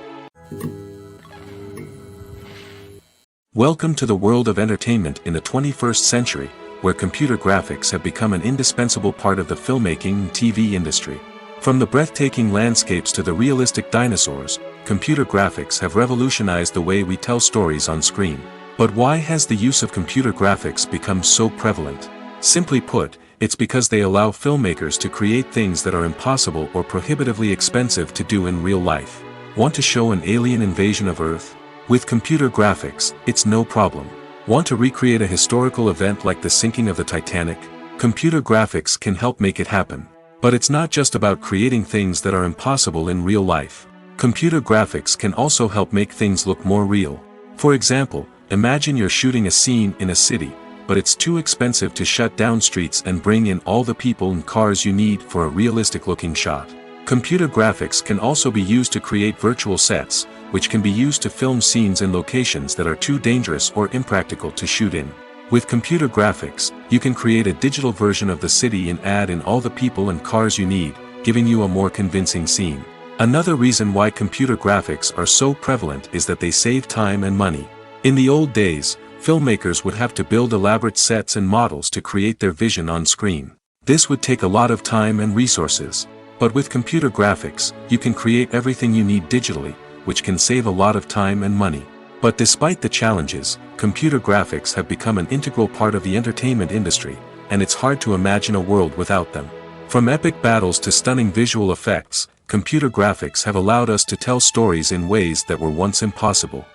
[SPEAKER 2] Welcome to the world of entertainment in the 21st century, where computer graphics have become an indispensable part of the filmmaking and TV industry. From the breathtaking landscapes to the realistic dinosaurs, computer graphics have revolutionized the way we tell stories on screen. But why has the use of computer graphics become so prevalent? Simply put, it's because they allow filmmakers to create things that are impossible or prohibitively expensive to do in real life. Want to show an alien invasion of Earth? With computer graphics, it's no problem. Want to recreate a historical event like the sinking of the Titanic? Computer graphics can help make it happen. But it's not just about creating things that are impossible in real life. Computer graphics can also help make things look more real. For example, imagine you're shooting a scene in a city, but it's too expensive to shut down streets and bring in all the people and cars you need for a realistic-looking shot. Computer graphics can also be used to create virtual sets, which can be used to film scenes in locations that are too dangerous or impractical to shoot in. With computer graphics, you can create a digital version of the city and add in all the people and cars you need, giving you a more convincing scene. Another reason why computer graphics are so prevalent is that they save time and money. In the old days, filmmakers would have to build elaborate sets and models to create their vision on screen. This would take a lot of time and resources. But with computer graphics, you can create everything you need digitally, which can save a lot of time and money. But despite the challenges, computer graphics have become an integral part of the entertainment industry, and it's hard to imagine a world without them. From epic battles to stunning visual effects, computer graphics have allowed us to tell stories in ways that were once impossible.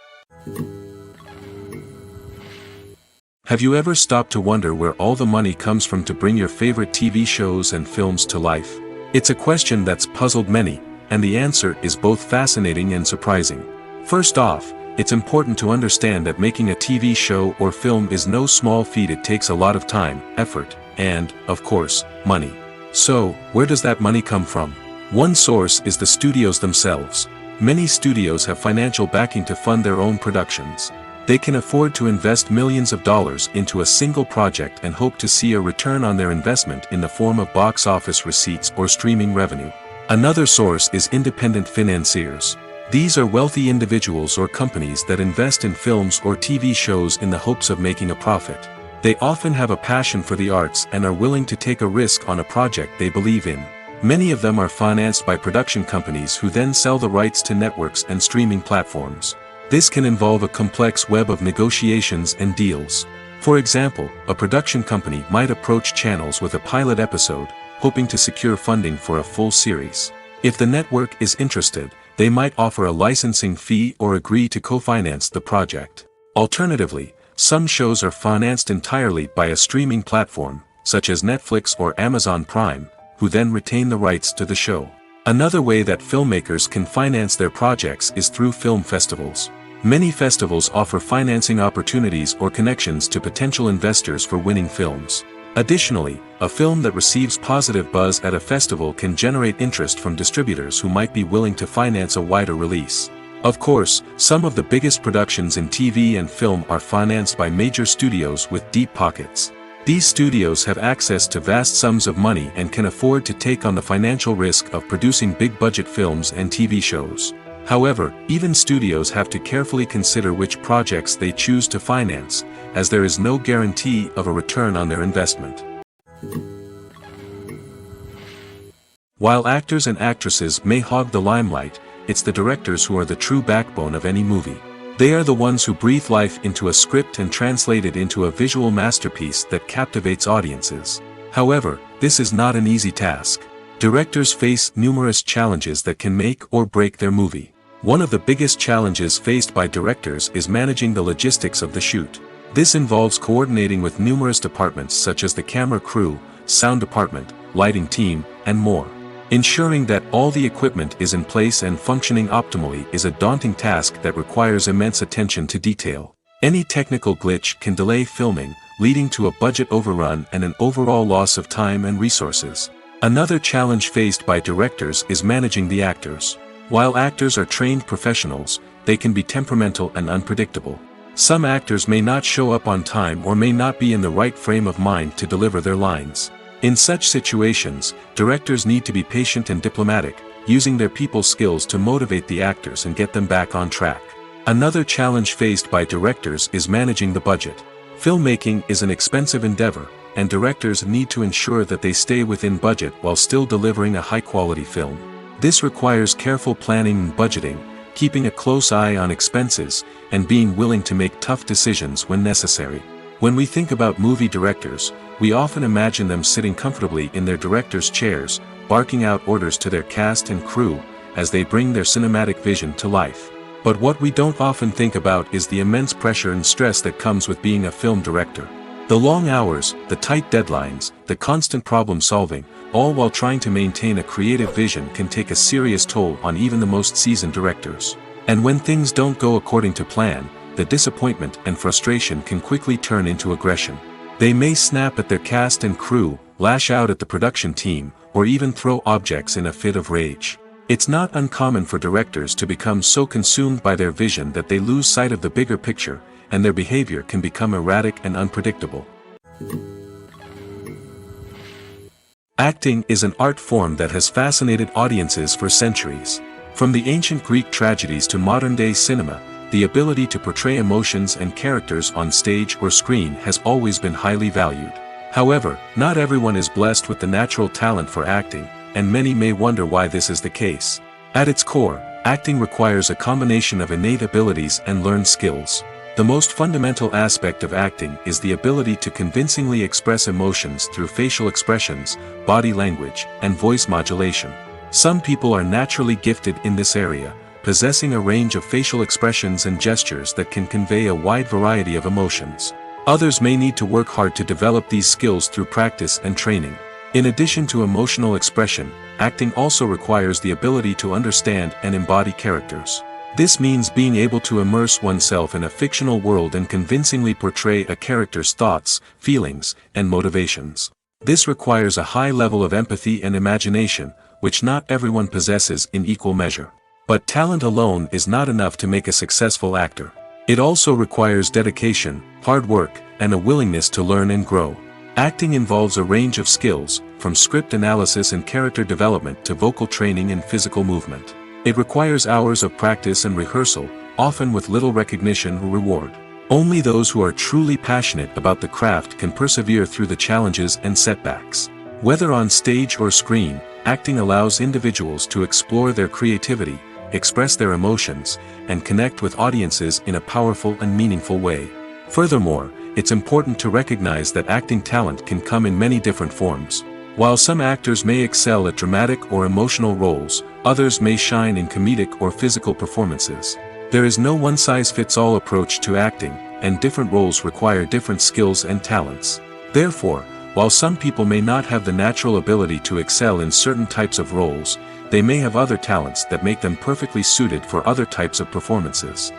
[SPEAKER 2] Have you ever stopped to wonder where all the money comes from to bring your favorite TV shows and films to life? It's a question that's puzzled many, and the answer is both fascinating and surprising. First off, it's important to understand that making a TV show or film is no small feat. It takes a lot of time, effort, and, of course, money. So, where does that money come from? One source is the studios themselves. Many studios have financial backing to fund their own productions. They can afford to invest millions of dollars into a single project and hope to see a return on their investment in the form of box office receipts or streaming revenue. Another source is independent financiers. These are wealthy individuals or companies that invest in films or TV shows in the hopes of making a profit. They often have a passion for the arts and are willing to take a risk on a project they believe in. Many of them are financed by production companies who then sell the rights to networks and streaming platforms. This can involve a complex web of negotiations and deals. For example, a production company might approach channels with a pilot episode, hoping to secure funding for a full series. If the network is interested, they might offer a licensing fee or agree to co-finance the project. Alternatively, Some shows are financed entirely by a streaming platform, such as Netflix or Amazon Prime, who then retain the rights to the show. Another way that filmmakers can finance their projects is through film festivals. Many festivals offer financing opportunities or connections to potential investors for winning films. Additionally, a film that receives positive buzz at a festival can generate interest from distributors who might be willing to finance a wider release. Of course, some of the biggest productions in TV and film are financed by major studios with deep pockets. These studios have access to vast sums of money and can afford to take on the financial risk of producing big-budget films and TV shows. However, even studios have to carefully consider which projects they choose to finance, as there is no guarantee of a return on their investment. While actors and actresses may hog the limelight, it's the directors who are the true backbone of any movie. They are the ones who breathe life into a script and translate it into a visual masterpiece that captivates audiences. However, this is not an easy task. Directors face numerous challenges that can make or break their movie. One of the biggest challenges faced by directors is managing the logistics of the shoot. This involves coordinating with numerous departments such as the camera crew, sound department, lighting team, and more. Ensuring that all the equipment is in place and functioning optimally is a daunting task that requires immense attention to detail. Any technical glitch can delay filming, leading to a budget overrun and an overall loss of time and resources. Another challenge faced by directors is managing the actors. While actors are trained professionals, they can be temperamental and unpredictable. Some actors may not show up on time or may not be in the right frame of mind to deliver their lines. In such situations, directors need to be patient and diplomatic, using their people skills to motivate the actors and get them back on track. Another challenge faced by directors is managing the budget. Filmmaking is an expensive endeavor, and directors need to ensure that they stay within budget while still delivering a high-quality film. This requires careful planning and budgeting, keeping a close eye on expenses, and being willing to make tough decisions when necessary. When we think about movie directors, we often imagine them sitting comfortably in their director's chairs, barking out orders to their cast and crew, as they bring their cinematic vision to life. But what we don't often think about is the immense pressure and stress that comes with being a film director. The long hours, the tight deadlines, the constant problem solving, all while trying to maintain a creative vision can take a serious toll on even the most seasoned directors. And when things don't go according to plan, the disappointment and frustration can quickly turn into aggression. They may snap at their cast and crew, lash out at the production team, or even throw objects in a fit of rage. It's not uncommon for directors to become so consumed by their vision that they lose sight of the bigger picture, and their behavior can become erratic and unpredictable. Acting is an art form that has fascinated audiences for centuries. From the ancient Greek tragedies to modern-day cinema, the ability to portray emotions and characters on stage or screen has always been highly valued. However, not everyone is blessed with the natural talent for acting, and many may wonder why this is the case. At its core, acting requires a combination of innate abilities and learned skills. The most fundamental aspect of acting is the ability to convincingly express emotions through facial expressions, body language, and voice modulation. Some people are naturally gifted in this area, possessing a range of facial expressions and gestures that can convey a wide variety of emotions. Others may need to work hard to develop these skills through practice and training. In addition to emotional expression, acting also requires the ability to understand and embody characters. This means being able to immerse oneself in a fictional world and convincingly portray a character's thoughts, feelings, and motivations. This requires a high level of empathy and imagination, which not everyone possesses in equal measure. But talent alone is not enough to make a successful actor. It also requires dedication, hard work, and a willingness to learn and grow. Acting involves a range of skills, from script analysis and character development to vocal training and physical movement. It requires hours of practice and rehearsal, often with little recognition or reward. Only those who are truly passionate about the craft can persevere through the challenges and setbacks. Whether on stage or screen, acting allows individuals to explore their creativity, express their emotions, and connect with audiences in a powerful and meaningful way. Furthermore, it's important to recognize that acting talent can come in many different forms. While some actors may excel at dramatic or emotional roles, others may shine in comedic or physical performances. There is no one-size-fits-all approach to acting, and different roles require different skills and talents. Therefore, while some people may not have the natural ability to excel in certain types of roles, they may have other talents that make them perfectly suited for other types of performances.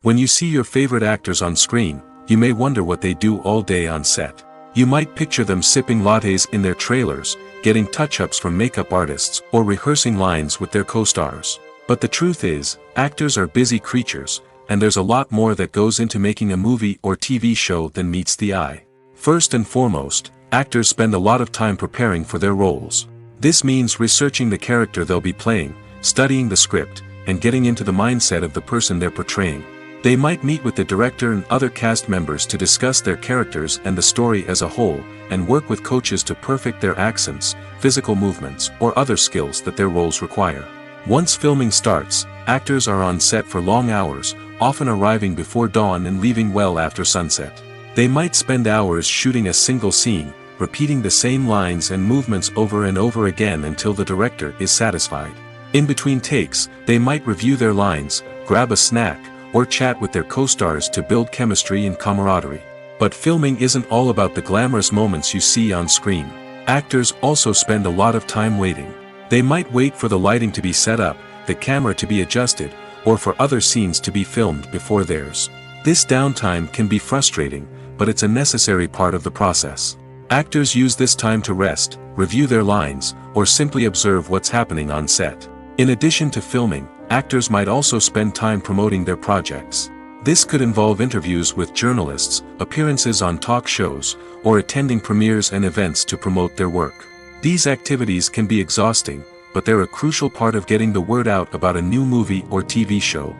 [SPEAKER 2] When you see your favorite actors on screen, you may wonder what they do all day on set. You might picture them sipping lattes in their trailers, getting touch-ups from makeup artists, or rehearsing lines with their co-stars. But the truth is, actors are busy creatures, and there's a lot more that goes into making a movie or TV show than meets the eye. First and foremost, actors spend a lot of time preparing for their roles. This means researching the character they'll be playing, studying the script, and getting into the mindset of the person they're portraying. They might meet with the director and other cast members to discuss their characters and the story as a whole, and work with coaches to perfect their accents, physical movements, or other skills that their roles require. Once filming starts, actors are on set for long hours, often arriving before dawn and leaving well after sunset. They might spend hours shooting a single scene, repeating the same lines and movements over and over again until the director is satisfied. In between takes, they might review their lines, grab a snack, or chat with their co-stars to build chemistry and camaraderie. But filming isn't all about the glamorous moments you see on screen. Actors also spend a lot of time waiting. They might wait for the lighting to be set up, the camera to be adjusted, or for other scenes to be filmed before theirs. This downtime can be frustrating, but it's a necessary part of the process. Actors use this time to rest, review their lines, or simply observe what's happening on set. In addition to filming, actors might also spend time promoting their projects. This could involve interviews with journalists, appearances on talk shows, or attending premieres and events to promote their work. These activities can be exhausting, but they're a crucial part of getting the word out about a new movie or TV show.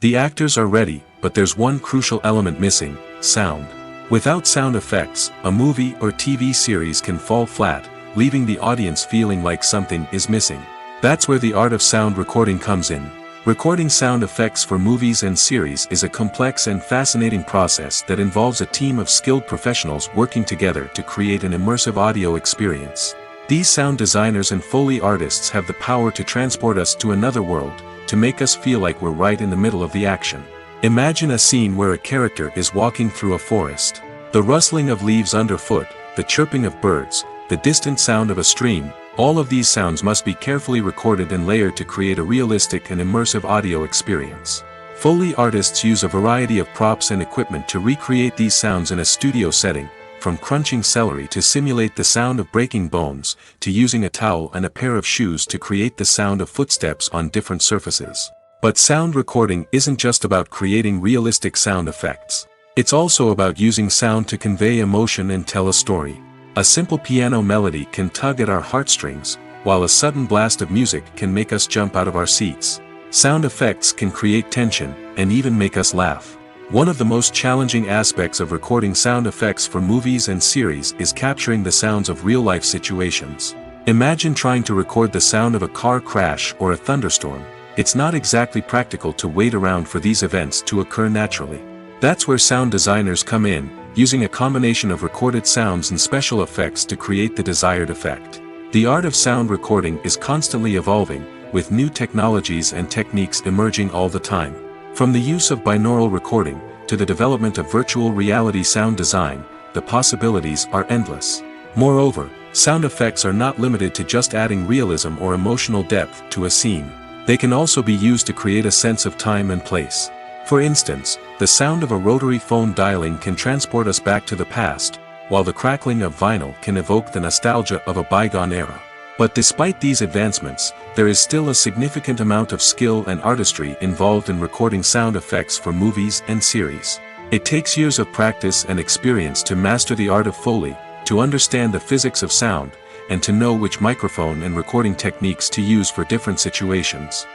[SPEAKER 2] The actors are ready, but there's one crucial element missing: sound. Without sound effects, a movie or TV series can fall flat, leaving the audience feeling like something is missing. That's where the art of sound recording comes in. Recording sound effects for movies and series is a complex and fascinating process that involves a team of skilled professionals working together to create an immersive audio experience. These sound designers and Foley artists have the power to transport us to another world, to make us feel like we're right in the middle of the action. Imagine a scene where a character is walking through a forest. The rustling of leaves underfoot, the chirping of birds, the distant sound of a stream, all of these sounds must be carefully recorded and layered to create a realistic and immersive audio experience. Foley artists use a variety of props and equipment to recreate these sounds in a studio setting, from crunching celery to simulate the sound of breaking bones, to using a towel and a pair of shoes to create the sound of footsteps on different surfaces. But sound recording isn't just about creating realistic sound effects. It's also about using sound to convey emotion and tell a story. A simple piano melody can tug at our heartstrings, while a sudden blast of music can make us jump out of our seats. Sound effects can create tension, and even make us laugh. One of the most challenging aspects of recording sound effects for movies and series is capturing the sounds of real-life situations. Imagine trying to record the sound of a car crash or a thunderstorm. It's not exactly practical to wait around for these events to occur naturally. That's where sound designers come in, using a combination of recorded sounds and special effects to create the desired effect. The art of sound recording is constantly evolving, with new technologies and techniques emerging all the time. From the use of binaural recording, to the development of virtual reality sound design, the possibilities are endless. Moreover, sound effects are not limited to just adding realism or emotional depth to a scene. They can also be used to create a sense of time and place. For instance, the sound of a rotary phone dialing can transport us back to the past, while the crackling of vinyl can evoke the nostalgia of a bygone era. But despite these advancements, there is still a significant amount of skill and artistry involved in recording sound effects for movies and series. It takes years of practice and experience to master the art of Foley, to understand the physics of sound, and to know which microphone and recording techniques to use for different situations.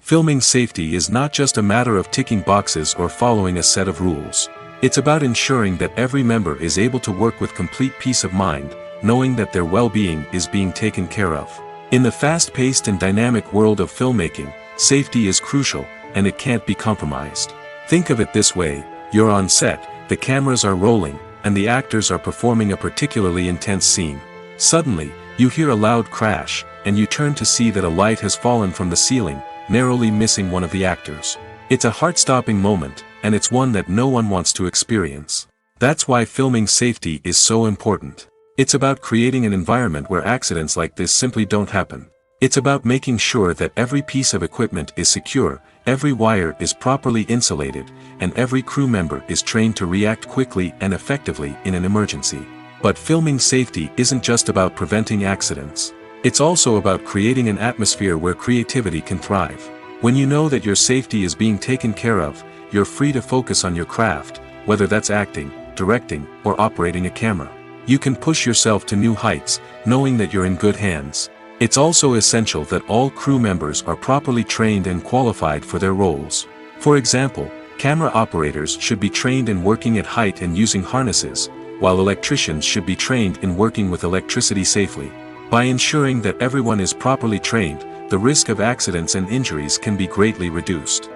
[SPEAKER 2] Filming safety is not just a matter of ticking boxes or following a set of rules. It's about ensuring that every member is able to work with complete peace of mind, knowing that their well-being is being taken care of. In the fast-paced and dynamic world of filmmaking, safety is crucial, and it can't be compromised. Think of it this way: you're on set, the cameras are rolling, and the actors are performing a particularly intense scene. Suddenly, You hear a loud crash, and you turn to see that a light has fallen from the ceiling, narrowly missing one of the actors. It's a heart-stopping moment, and it's one that no one wants to experience. That's why filming safety is so important. It's about creating an environment where accidents like this simply don't happen. It's about making sure that every piece of equipment is secure, every wire is properly insulated, and every crew member is trained to react quickly and effectively in an emergency. But filming safety isn't just about preventing accidents. It's also about creating an atmosphere where creativity can thrive. When you know that your safety is being taken care of, you're free to focus on your craft, whether that's acting, directing, or operating a camera. You can push yourself to new heights, knowing that you're in good hands. It's also essential that all crew members are properly trained and qualified for their roles. For example, camera operators should be trained in working at height and using harnesses, while electricians should be trained in working with electricity safely. By ensuring that everyone is properly trained, the risk of accidents and injuries can be greatly reduced.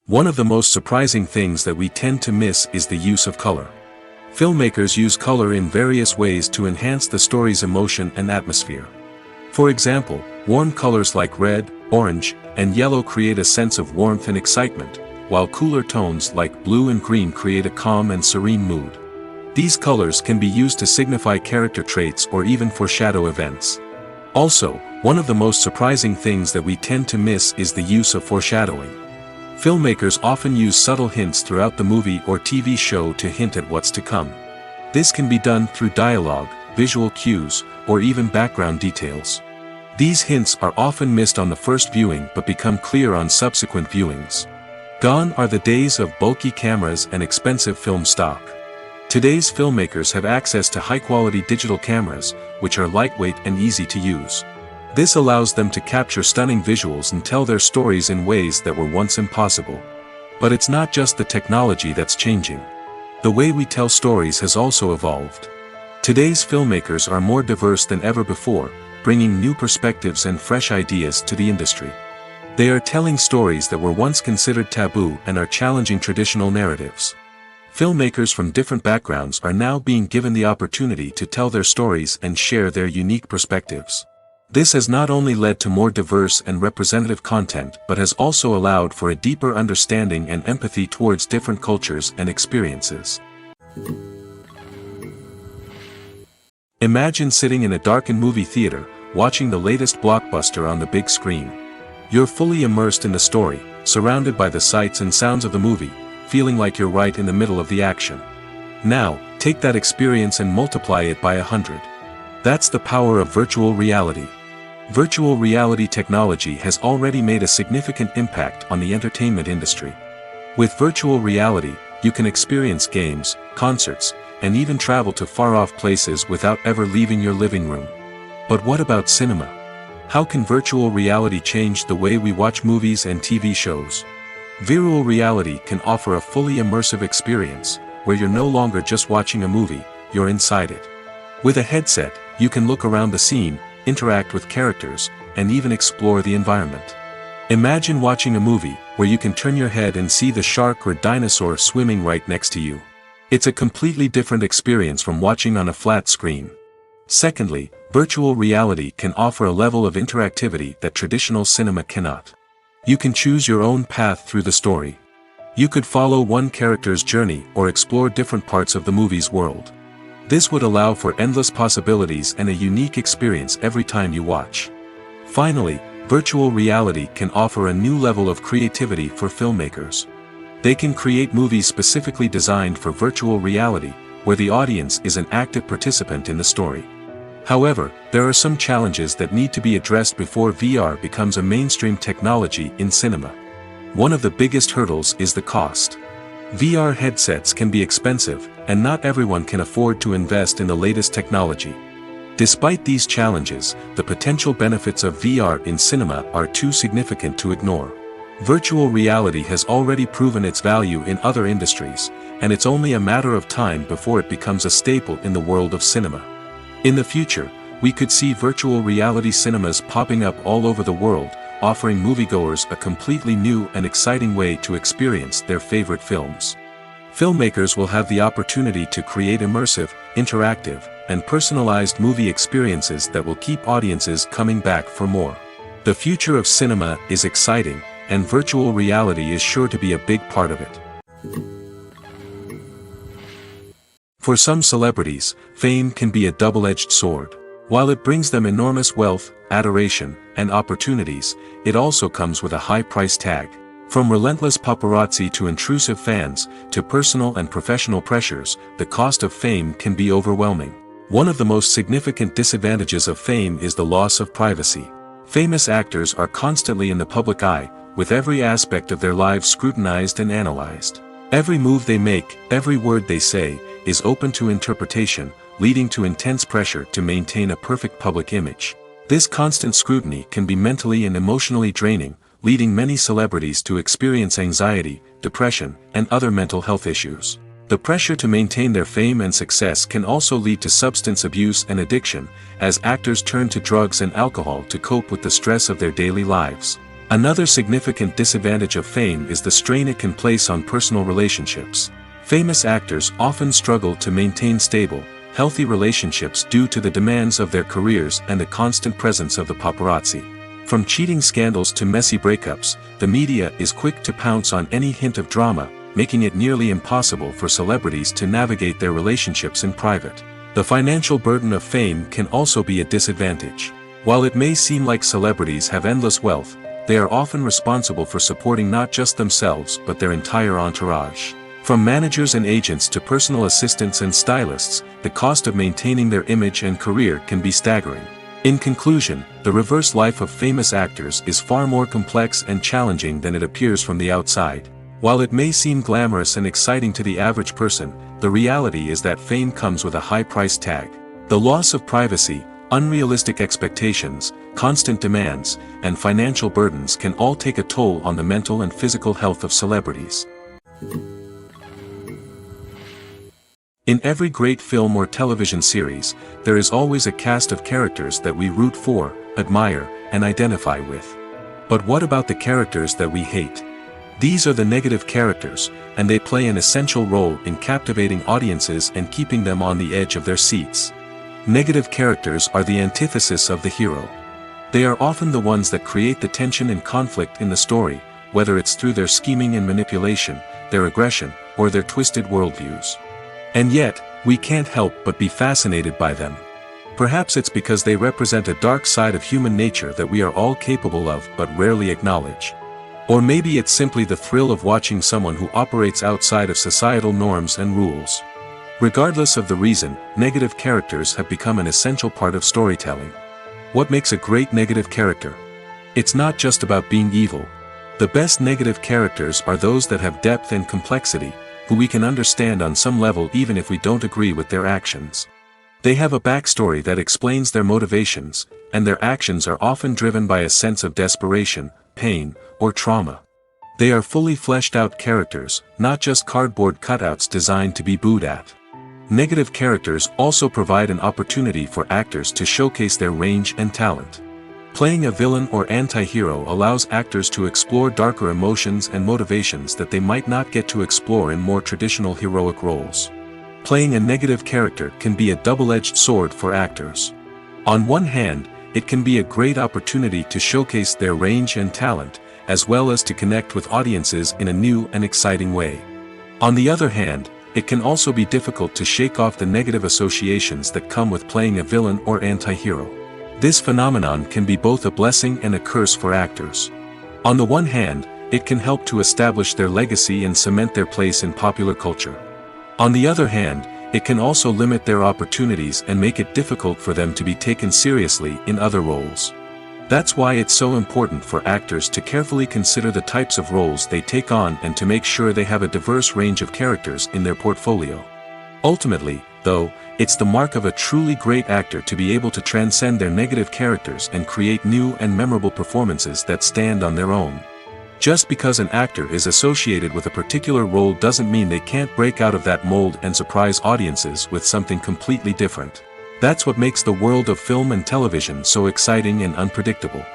[SPEAKER 2] One of the most surprising things that we tend to miss is the use of color. Filmmakers use color in various ways to enhance the story's emotion and atmosphere. For example, warm colors like red, orange, and yellow create a sense of warmth and excitement, while cooler tones like blue and green create a calm and serene mood. These colors can be used to signify character traits or even foreshadow events. Also, one of the most surprising things that we tend to miss is the use of foreshadowing. Filmmakers often use subtle hints throughout the movie or TV show to hint at what's to come. This can be done through dialogue, visual cues, or even background details. These hints are often missed on the first viewing but become clear on subsequent viewings. Gone are the days of bulky cameras and expensive film stock. Today's filmmakers have access to high-quality digital cameras, which are lightweight and easy to use. This allows them to capture stunning visuals and tell their stories in ways that were once impossible. But it's not just the technology that's changing. The way we tell stories has also evolved. Today's filmmakers are more diverse than ever before, bringing new perspectives and fresh ideas to the industry. They are telling stories that were once considered taboo and are challenging traditional narratives. Filmmakers from different backgrounds are now being given the opportunity to tell their stories and share their unique perspectives. This has not only led to more diverse and representative content but has also allowed for a deeper understanding and empathy towards different cultures and experiences. Imagine sitting in a darkened movie theater, watching the latest blockbuster on the big screen. You're fully immersed in the story, surrounded by the sights and sounds of the movie, feeling like you're right in the middle of the action. Now, take that experience and multiply it by 100. That's the power of virtual reality. Virtual reality technology has already made a significant impact on the entertainment industry. With virtual reality, you can experience games, concerts, and even travel to far-off places without ever leaving your living room. But what about cinema? How can virtual reality change the way we watch movies and TV shows? Virtual reality can offer a fully immersive experience, where you're no longer just watching a movie, you're inside it. With a headset, you can look around the scene, interact with characters, and even explore the environment. Imagine watching a movie where you can turn your head and see the shark or dinosaur swimming right next to you. It's a completely different experience from watching on a flat screen. Secondly, virtual reality can offer a level of interactivity that traditional cinema cannot. You can choose your own path through the story. You could follow one character's journey or explore different parts of the movie's world. This would allow for endless possibilities and a unique experience every time you watch. Finally, virtual reality can offer a new level of creativity for filmmakers. They can create movies specifically designed for virtual reality, where the audience is an active participant in the story. However, there are some challenges that need to be addressed before VR becomes a mainstream technology in cinema. One of the biggest hurdles is the cost. VR headsets can be expensive, and not everyone can afford to invest in the latest technology. Despite these challenges, the potential benefits of VR in cinema are too significant to ignore. Virtual reality has already proven its value in other industries, and it's only a matter of time before it becomes a staple in the world of cinema. In the future, we could see virtual reality cinemas popping up all over the world, offering moviegoers a completely new and exciting way to experience their favorite films. Filmmakers will have the opportunity to create immersive, interactive, and personalized movie experiences that will keep audiences coming back for more. The future of cinema is exciting, and virtual reality is sure to be a big part of it. For some celebrities, fame can be a double-edged sword. While it brings them enormous wealth, adoration, and opportunities, it also comes with a high price tag. From relentless paparazzi to intrusive fans, to personal and professional pressures, the cost of fame can be overwhelming. One of the most significant disadvantages of fame is the loss of privacy. Famous actors are constantly in the public eye, with every aspect of their lives scrutinized and analyzed. Every move they make, every word they say, is open to interpretation, leading to intense pressure to maintain a perfect public image. This constant scrutiny can be mentally and emotionally draining, leading many celebrities to experience anxiety, depression, and other mental health issues. The pressure to maintain their fame and success can also lead to substance abuse and addiction, as actors turn to drugs and alcohol to cope with the stress of their daily lives. Another significant disadvantage of fame is the strain it can place on personal relationships. Famous actors often struggle to maintain stable, healthy relationships due to the demands of their careers and the constant presence of the paparazzi. From cheating scandals to messy breakups, the media is quick to pounce on any hint of drama, making it nearly impossible for celebrities to navigate their relationships in private. The financial burden of fame can also be a disadvantage. While it may seem like celebrities have endless wealth, they are often responsible for supporting not just themselves but their entire entourage. From managers and agents to personal assistants and stylists, the cost of maintaining their image and career can be staggering. In conclusion, the reverse life of famous actors is far more complex and challenging than it appears from the outside. While it may seem glamorous and exciting to the average person, the reality is that fame comes with a high price tag. The loss of privacy, unrealistic expectations, constant demands, and financial burdens can all take a toll on the mental and physical health of celebrities. In every great film or television series, there is always a cast of characters that we root for, admire, and identify with. But what about the characters that we hate? These are the negative characters, and they play an essential role in captivating audiences and keeping them on the edge of their seats. Negative characters are the antithesis of the hero. They are often the ones that create the tension and conflict in the story, whether it's through their scheming and manipulation, their aggression, or their twisted worldviews. And yet, we can't help but be fascinated by them. Perhaps it's because they represent a dark side of human nature that we are all capable of but rarely acknowledge. Or maybe it's simply the thrill of watching someone who operates outside of societal norms and rules. Regardless of the reason, negative characters have become an essential part of storytelling. What makes a great negative character? It's not just about being evil. The best negative characters are those that have depth and complexity, who we can understand on some level even if we don't agree with their actions. They have a backstory that explains their motivations, and their actions are often driven by a sense of desperation, pain, or trauma. They are fully fleshed out characters, not just cardboard cutouts designed to be booed at. Negative characters also provide an opportunity for actors to showcase their range and talent. Playing a villain or anti-hero allows actors to explore darker emotions and motivations that they might not get to explore in more traditional heroic roles. Playing a negative character can be a double-edged sword for actors. On one hand, it can be a great opportunity to showcase their range and talent, as well as to connect with audiences in a new and exciting way. On the other hand, it can also be difficult to shake off the negative associations that come with playing a villain or anti-hero. This phenomenon can be both a blessing and a curse for actors. On the one hand, it can help to establish their legacy and cement their place in popular culture. On the other hand, it can also limit their opportunities and make it difficult for them to be taken seriously in other roles. That's why it's so important for actors to carefully consider the types of roles they take on and to make sure they have a diverse range of characters in their portfolio. Ultimately, though, it's the mark of a truly great actor to be able to transcend their negative characters and create new and memorable performances that stand on their own. Just because an actor is associated with a particular role doesn't mean they can't break out of that mold and surprise audiences with something completely different. That's what makes the world of film and television so exciting and unpredictable.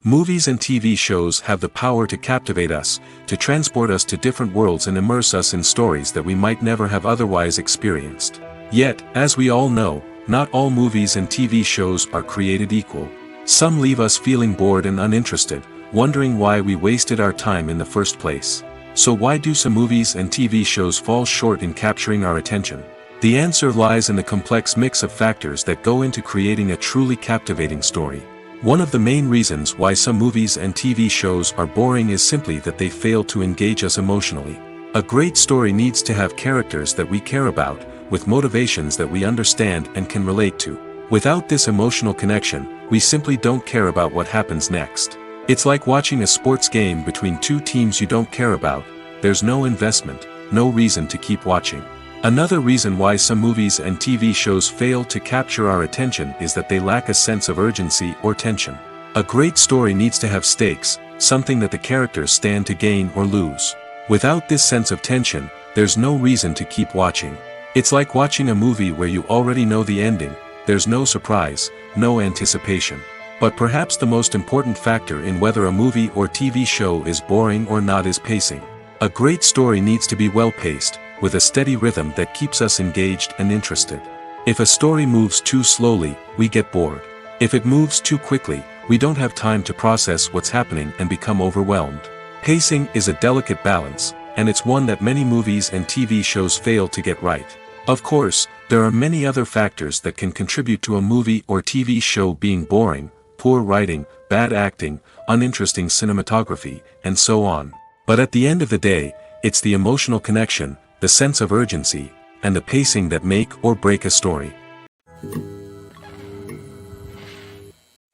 [SPEAKER 2] Movies and TV shows have the power to captivate us, to transport us to different worlds and immerse us in stories that we might never have otherwise experienced. Yet, as we all know, not all movies and TV shows are created equal. Some leave us feeling bored and uninterested, wondering why we wasted our time in the first place. So why do some movies and TV shows fall short in capturing our attention? The answer lies in the complex mix of factors that go into creating a truly captivating story. One of the main reasons why some movies and TV shows are boring is simply that they fail to engage us emotionally. A great story needs to have characters that we care about, with motivations that we understand and can relate to. Without this emotional connection, we simply don't care about what happens next. It's like watching a sports game between two teams you don't care about. There's no investment, no reason to keep watching. Another reason why some movies and TV shows fail to capture our attention is that they lack a sense of urgency or tension. A great story needs to have stakes, something that the characters stand to gain or lose. Without this sense of tension, there's no reason to keep watching. It's like watching a movie where you already know the ending. There's no surprise, no anticipation. But perhaps the most important factor in whether a movie or TV show is boring or not is pacing. A great story needs to be well-paced, with a steady rhythm that keeps us engaged and interested. If a story moves too slowly, we get bored. If it moves too quickly, we don't have time to process what's happening and become overwhelmed. Pacing is a delicate balance, and it's one that many movies and TV shows fail to get right. Of course, there are many other factors that can contribute to a movie or TV show being boring: poor writing, bad acting, uninteresting cinematography, and so on. But at the end of the day, it's the emotional connection, the sense of urgency, and the pacing that make or break a story.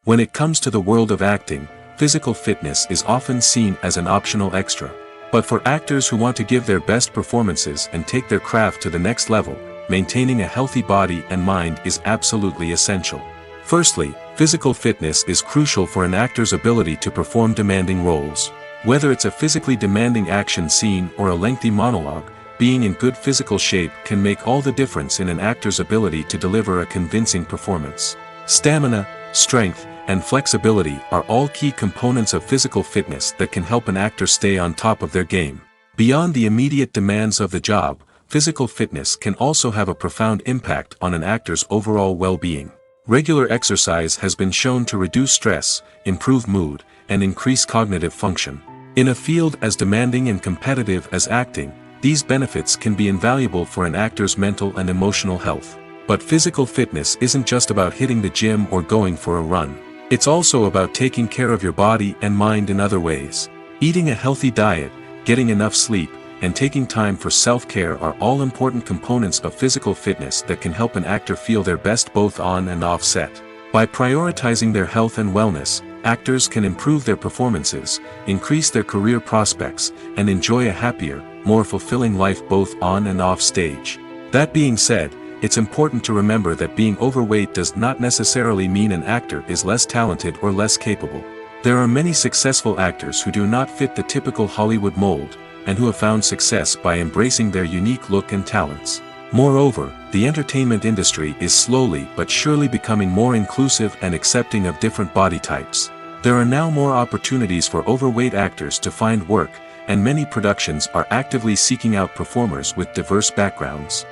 [SPEAKER 2] When it comes to the world of acting, physical fitness is often seen as an optional extra. But for actors who want to give their best performances and take their craft to the next level, maintaining a healthy body and mind is absolutely essential. Firstly, physical fitness is crucial for an actor's ability to perform demanding roles. Whether it's a physically demanding action scene or a lengthy monologue, being in good physical shape can make all the difference in an actor's ability to deliver a convincing performance. Stamina, strength, and flexibility are all key components of physical fitness that can help an actor stay on top of their game. Beyond the immediate demands of the job, physical fitness can also have a profound impact on an actor's overall well-being. Regular exercise has been shown to reduce stress, improve mood, and increase cognitive function. In a field as demanding and competitive as acting, these benefits can be invaluable for an actor's mental and emotional health. But physical fitness isn't just about hitting the gym or going for a run. It's also about taking care of your body and mind in other ways. Eating a healthy diet, getting enough sleep, and taking time for self-care are all important components of physical fitness that can help an actor feel their best both on and off set. By prioritizing their health and wellness, actors can improve their performances, increase their career prospects, and enjoy a happier, more fulfilling life both on and off stage. That being said, it's important to remember that being overweight does not necessarily mean an actor is less talented or less capable. There are many successful actors who do not fit the typical Hollywood mold, and who have found success by embracing their unique look and talents. Moreover, the entertainment industry is slowly but surely becoming more inclusive and accepting of different body types. There are now more opportunities for overweight actors to find work, and many productions are actively seeking out performers with diverse backgrounds.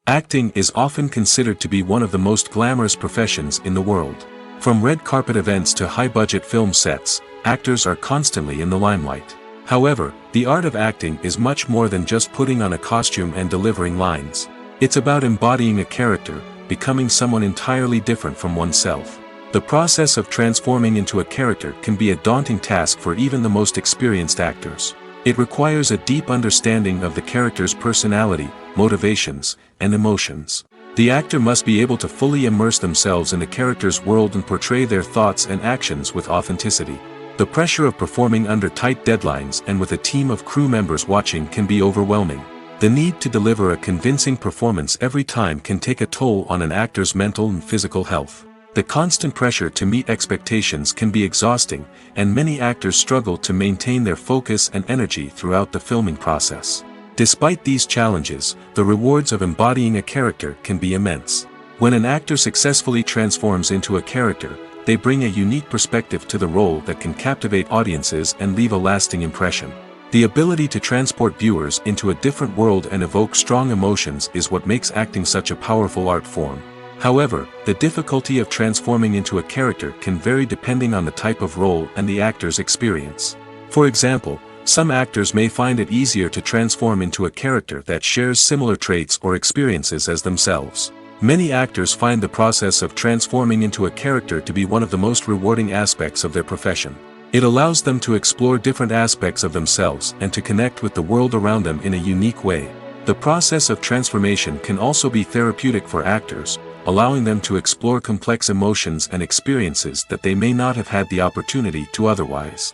[SPEAKER 2] Acting is often considered to be one of the most glamorous professions in the world. From red carpet events to high-budget film sets, actors are constantly in the limelight. However, the art of acting is much more than just putting on a costume and delivering lines. It's about embodying a character, becoming someone entirely different from oneself. The process of transforming into a character can be a daunting task for even the most experienced actors. It requires a deep understanding of the character's personality, motivations, and emotions. The actor must be able to fully immerse themselves in the character's world and portray their thoughts and actions with authenticity. The pressure of performing under tight deadlines and with a team of crew members watching can be overwhelming. The need to deliver a convincing performance every time can take a toll on an actor's mental and physical health. The constant pressure to meet expectations can be exhausting, and many actors struggle to maintain their focus and energy throughout the filming process. Despite these challenges, the rewards of embodying a character can be immense. When an actor successfully transforms into a character, they bring a unique perspective to the role that can captivate audiences and leave a lasting impression. The ability to transport viewers into a different world and evoke strong emotions is what makes acting such a powerful art form. However, the difficulty of transforming into a character can vary depending on the type of role and the actor's experience. For example, some actors may find it easier to transform into a character that shares similar traits or experiences as themselves. Many actors find the process of transforming into a character to be one of the most rewarding aspects of their profession. It allows them to explore different aspects of themselves and to connect with the world around them in a unique way. The process of transformation can also be therapeutic for actors, allowing them to explore complex emotions and experiences that they may not have had the opportunity to otherwise.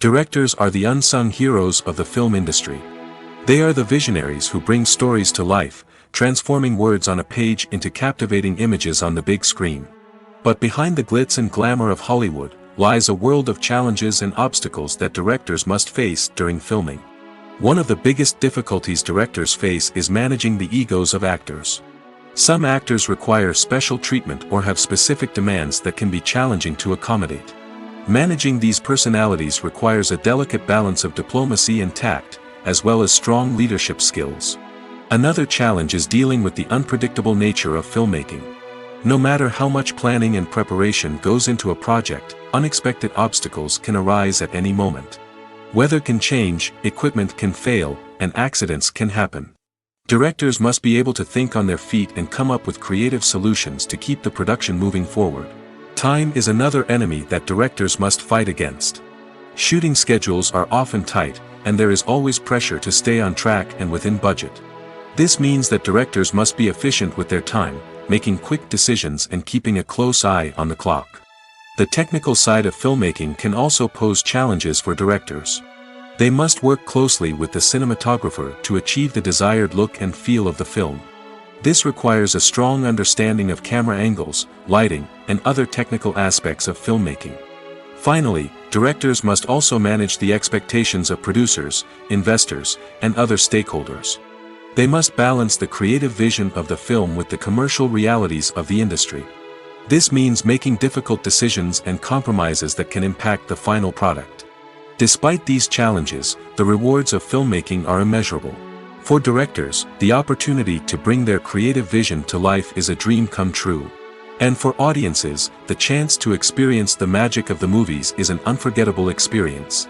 [SPEAKER 2] Directors are the unsung heroes of the film industry. They are the visionaries who bring stories to life, transforming words on a page into captivating images on the big screen. But behind the glitz and glamour of Hollywood lies a world of challenges and obstacles that directors must face during filming. One of the biggest difficulties directors face is managing the egos of actors. Some actors require special treatment or have specific demands that can be challenging to accommodate. Managing these personalities requires a delicate balance of diplomacy and tact, as well as strong leadership skills. Another challenge is dealing with the unpredictable nature of filmmaking. No matter how much planning and preparation goes into a project, unexpected obstacles can arise at any moment. Weather can change, equipment can fail, and accidents can happen. Directors must be able to think on their feet and come up with creative solutions to keep the production moving forward. Time is another enemy that directors must fight against. Shooting schedules are often tight, and there is always pressure to stay on track and within budget. This means that directors must be efficient with their time, making quick decisions and keeping a close eye on the clock. The technical side of filmmaking can also pose challenges for directors. They must work closely with the cinematographer to achieve the desired look and feel of the film. This requires a strong understanding of camera angles, lighting, and other technical aspects of filmmaking. Finally, directors must also manage the expectations of producers, investors, and other stakeholders. They must balance the creative vision of the film with the commercial realities of the industry. This means making difficult decisions and compromises that can impact the final product. Despite these challenges, the rewards of filmmaking are immeasurable. For directors, the opportunity to bring their creative vision to life is a dream come true. And for audiences, the chance to experience the magic of the movies is an unforgettable experience.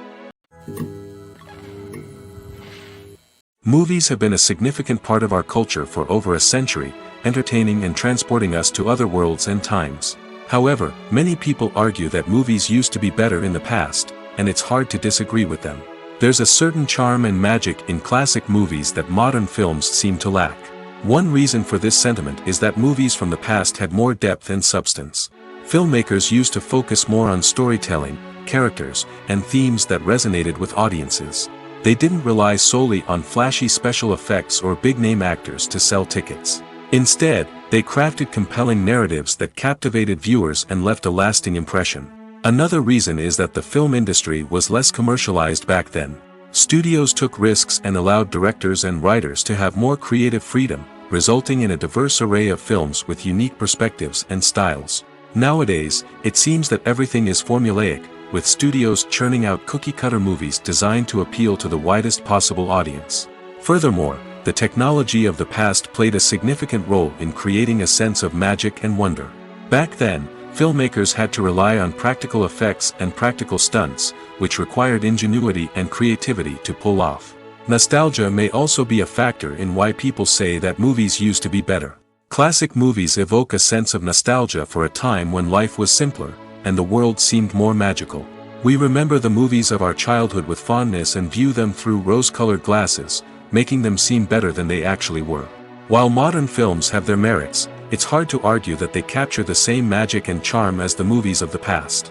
[SPEAKER 2] Movies have been a significant part of our culture for over a century, entertaining and transporting us to other worlds and times. However, many people argue that movies used to be better in the past, and it's hard to disagree with them. There's a certain charm and magic in classic movies that modern films seem to lack. One reason for this sentiment is that movies from the past had more depth and substance. Filmmakers used to focus more on storytelling, characters, and themes that resonated with audiences. They didn't rely solely on flashy special effects or big-name actors to sell tickets. Instead, they crafted compelling narratives that captivated viewers and left a lasting impression. Another reason is that the film industry was less commercialized back then. Studios took risks and allowed directors and writers to have more creative freedom, resulting in a diverse array of films with unique perspectives and styles. Nowadays, it seems that everything is formulaic, with studios churning out cookie-cutter movies designed to appeal to the widest possible audience. Furthermore, the technology of the past played a significant role in creating a sense of magic and wonder. Back then, filmmakers had to rely on practical effects and practical stunts, which required ingenuity and creativity to pull off. Nostalgia may also be a factor in why people say that movies used to be better. Classic movies evoke a sense of nostalgia for a time when life was simpler, and the world seemed more magical. We remember the movies of our childhood with fondness and view them through rose-colored glasses, making them seem better than they actually were. While modern films have their merits, it's hard to argue that they capture the same magic and charm as the movies of the past.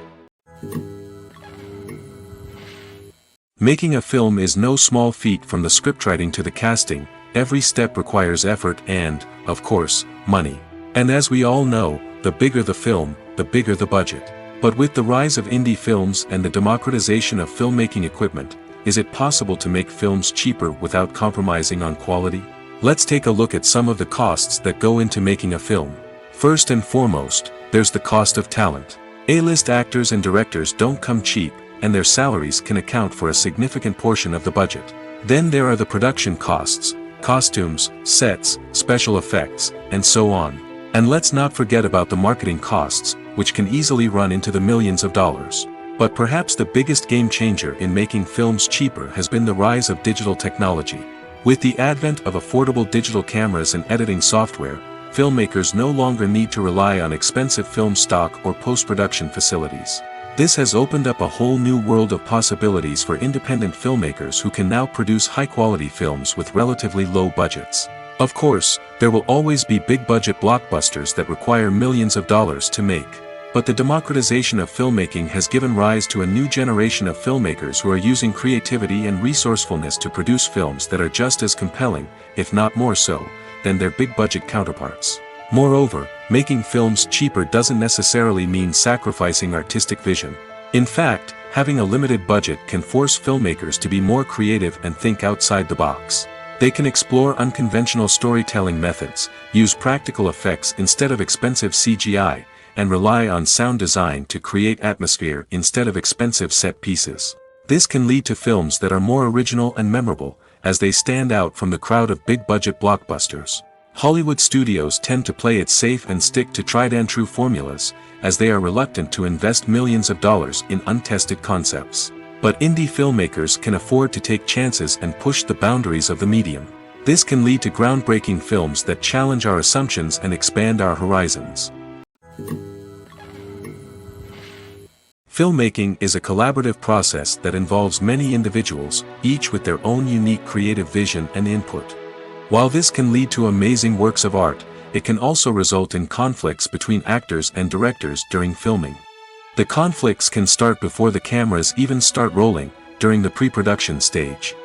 [SPEAKER 2] Making a film is no small feat. From the scriptwriting to the casting, every step requires effort and, of course, money. And as we all know, the bigger the film, the bigger the budget. But with the rise of indie films and the democratization of filmmaking equipment, is it possible to make films cheaper without compromising on quality? Let's take a look at some of the costs that go into making a film. First and foremost, there's the cost of talent. A-list actors and directors don't come cheap, and their salaries can account for a significant portion of the budget. Then there are the production costs, costumes, sets, special effects, and so on. And let's not forget about the marketing costs, which can easily run into the millions of dollars. But perhaps the biggest game changer in making films cheaper has been the rise of digital technology. With the advent of affordable digital cameras and editing software, filmmakers no longer need to rely on expensive film stock or post-production facilities. This has opened up a whole new world of possibilities for independent filmmakers who can now produce high-quality films with relatively low budgets. Of course, there will always be big-budget blockbusters that require millions of dollars to make. But the democratization of filmmaking has given rise to a new generation of filmmakers who are using creativity and resourcefulness to produce films that are just as compelling, if not more so, than their big-budget counterparts. Moreover, making films cheaper doesn't necessarily mean sacrificing artistic vision. In fact, having a limited budget can force filmmakers to be more creative and think outside the box. They can explore unconventional storytelling methods, use practical effects instead of expensive CGI, and rely on sound design to create atmosphere instead of expensive set pieces. This can lead to films that are more original and memorable, as they stand out from the crowd of big-budget blockbusters. Hollywood studios tend to play it safe and stick to tried-and-true formulas, as they are reluctant to invest millions of dollars in untested concepts. But indie filmmakers can afford to take chances and push the boundaries of the medium. This can lead to groundbreaking films that challenge our assumptions and expand our horizons. Filmmaking is a collaborative process that involves many individuals, each with their own unique creative vision and input. While this can lead to amazing works of art, it can also result in conflicts between actors and directors during filming. The conflicts can start before the cameras even start rolling, during the pre-production stage.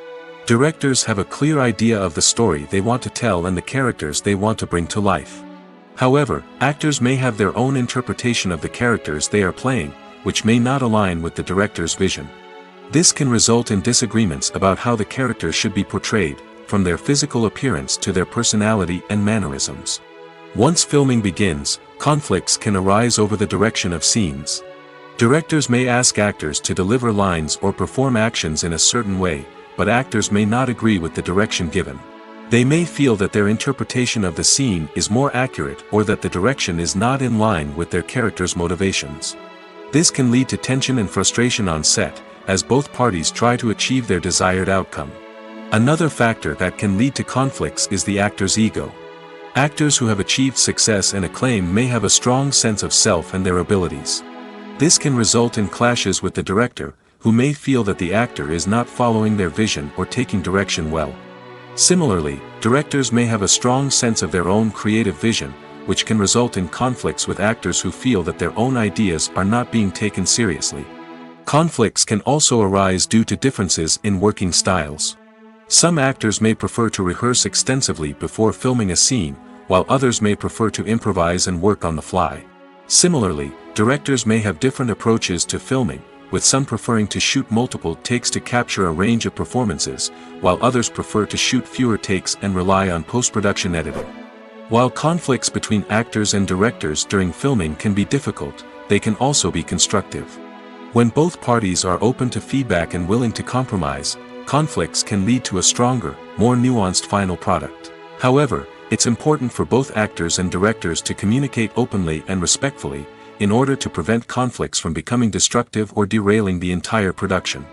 [SPEAKER 2] Directors have a clear idea of the story they want to tell and the characters they want to bring to life. However, actors may have their own interpretation of the characters they are playing, which may not align with the director's vision. This can result in disagreements about how the characters should be portrayed, from their physical appearance to their personality and mannerisms. Once filming begins, conflicts can arise over the direction of scenes. Directors may ask actors to deliver lines or perform actions in a certain way, but actors may not agree with the direction given. They may feel that their interpretation of the scene is more accurate or that the direction is not in line with their character's motivations. This can lead to tension and frustration on set, as both parties try to achieve their desired outcome. Another factor that can lead to conflicts is the actor's ego. Actors who have achieved success and acclaim may have a strong sense of self and their abilities. This can result in clashes with the director, who may feel that the actor is not following their vision or taking direction well. Similarly, directors may have a strong sense of their own creative vision, which can result in conflicts with actors who feel that their own ideas are not being taken seriously. Conflicts can also arise due to differences in working styles. Some actors may prefer to rehearse extensively before filming a scene, while others may prefer to improvise and work on the fly. Similarly, directors may have different approaches to filming, with some preferring to shoot multiple takes to capture a range of performances, while others prefer to shoot fewer takes and rely on post-production editing. While conflicts between actors and directors during filming can be difficult, they can also be constructive. When both parties are open to feedback and willing to compromise, conflicts can lead to a stronger, more nuanced final product. However, it's important for both actors and directors to communicate openly and respectfully, in order to prevent conflicts from becoming destructive or derailing the entire production.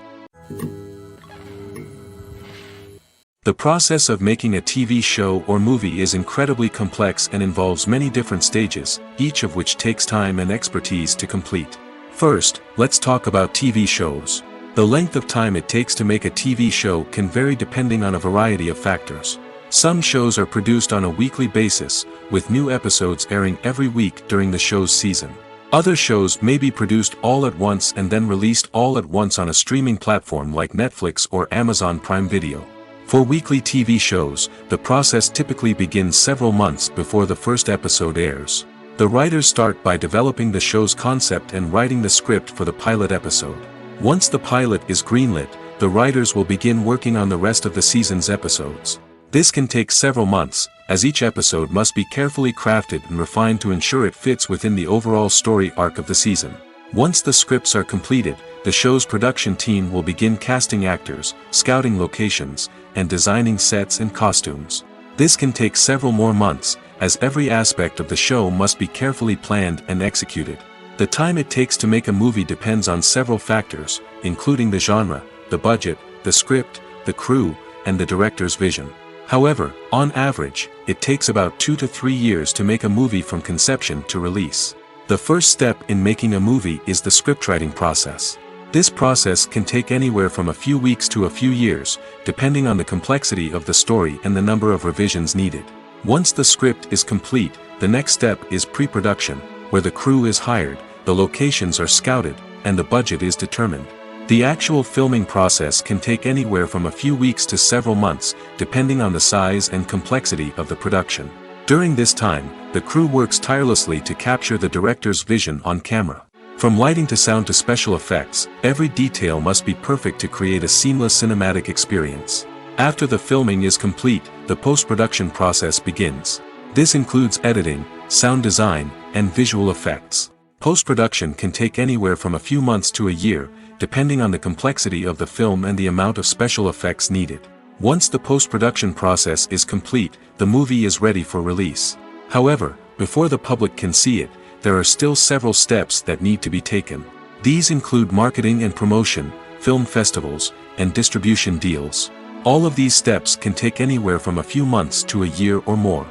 [SPEAKER 2] The process of making a TV show or movie is incredibly complex and involves many different stages, each of which takes time and expertise to complete. First, let's talk about TV shows. The length of time it takes to make a TV show can vary depending on a variety of factors. Some shows are produced on a weekly basis, with new episodes airing every week during the show's season. Other shows may be produced all at once and then released all at once on a streaming platform like Netflix or Amazon Prime Video. For weekly TV shows, the process typically begins several months before the first episode airs. The writers start by developing the show's concept and writing the script for the pilot episode. Once the pilot is greenlit, the writers will begin working on the rest of the season's episodes. This can take several months, as each episode must be carefully crafted and refined to ensure it fits within the overall story arc of the season. Once the scripts are completed, the show's production team will begin casting actors, scouting locations, and designing sets and costumes. This can take several more months, as every aspect of the show must be carefully planned and executed. The time it takes to make a movie depends on several factors, including the genre, the budget, the script, the crew, and the director's vision. However, on average, it takes about 2 to 3 years to make a movie from conception to release. The first step in making a movie is the scriptwriting process. This process can take anywhere from a few weeks to a few years, depending on the complexity of the story and the number of revisions needed. Once the script is complete, the next step is pre-production, where the crew is hired, the locations are scouted, and the budget is determined. The actual filming process can take anywhere from a few weeks to several months, depending on the size and complexity of the production. During this time, the crew works tirelessly to capture the director's vision on camera. From lighting to sound to special effects, every detail must be perfect to create a seamless cinematic experience. After the filming is complete, the post-production process begins. This includes editing, sound design, and visual effects. Post-production can take anywhere from a few months to a year, depending on the complexity of the film and the amount of special effects needed. Once the post-production process is complete, the movie is ready for release. However, before the public can see it, there are still several steps that need to be taken. These include marketing and promotion, film festivals, and distribution deals. All of these steps can take anywhere from a few months to a year or more.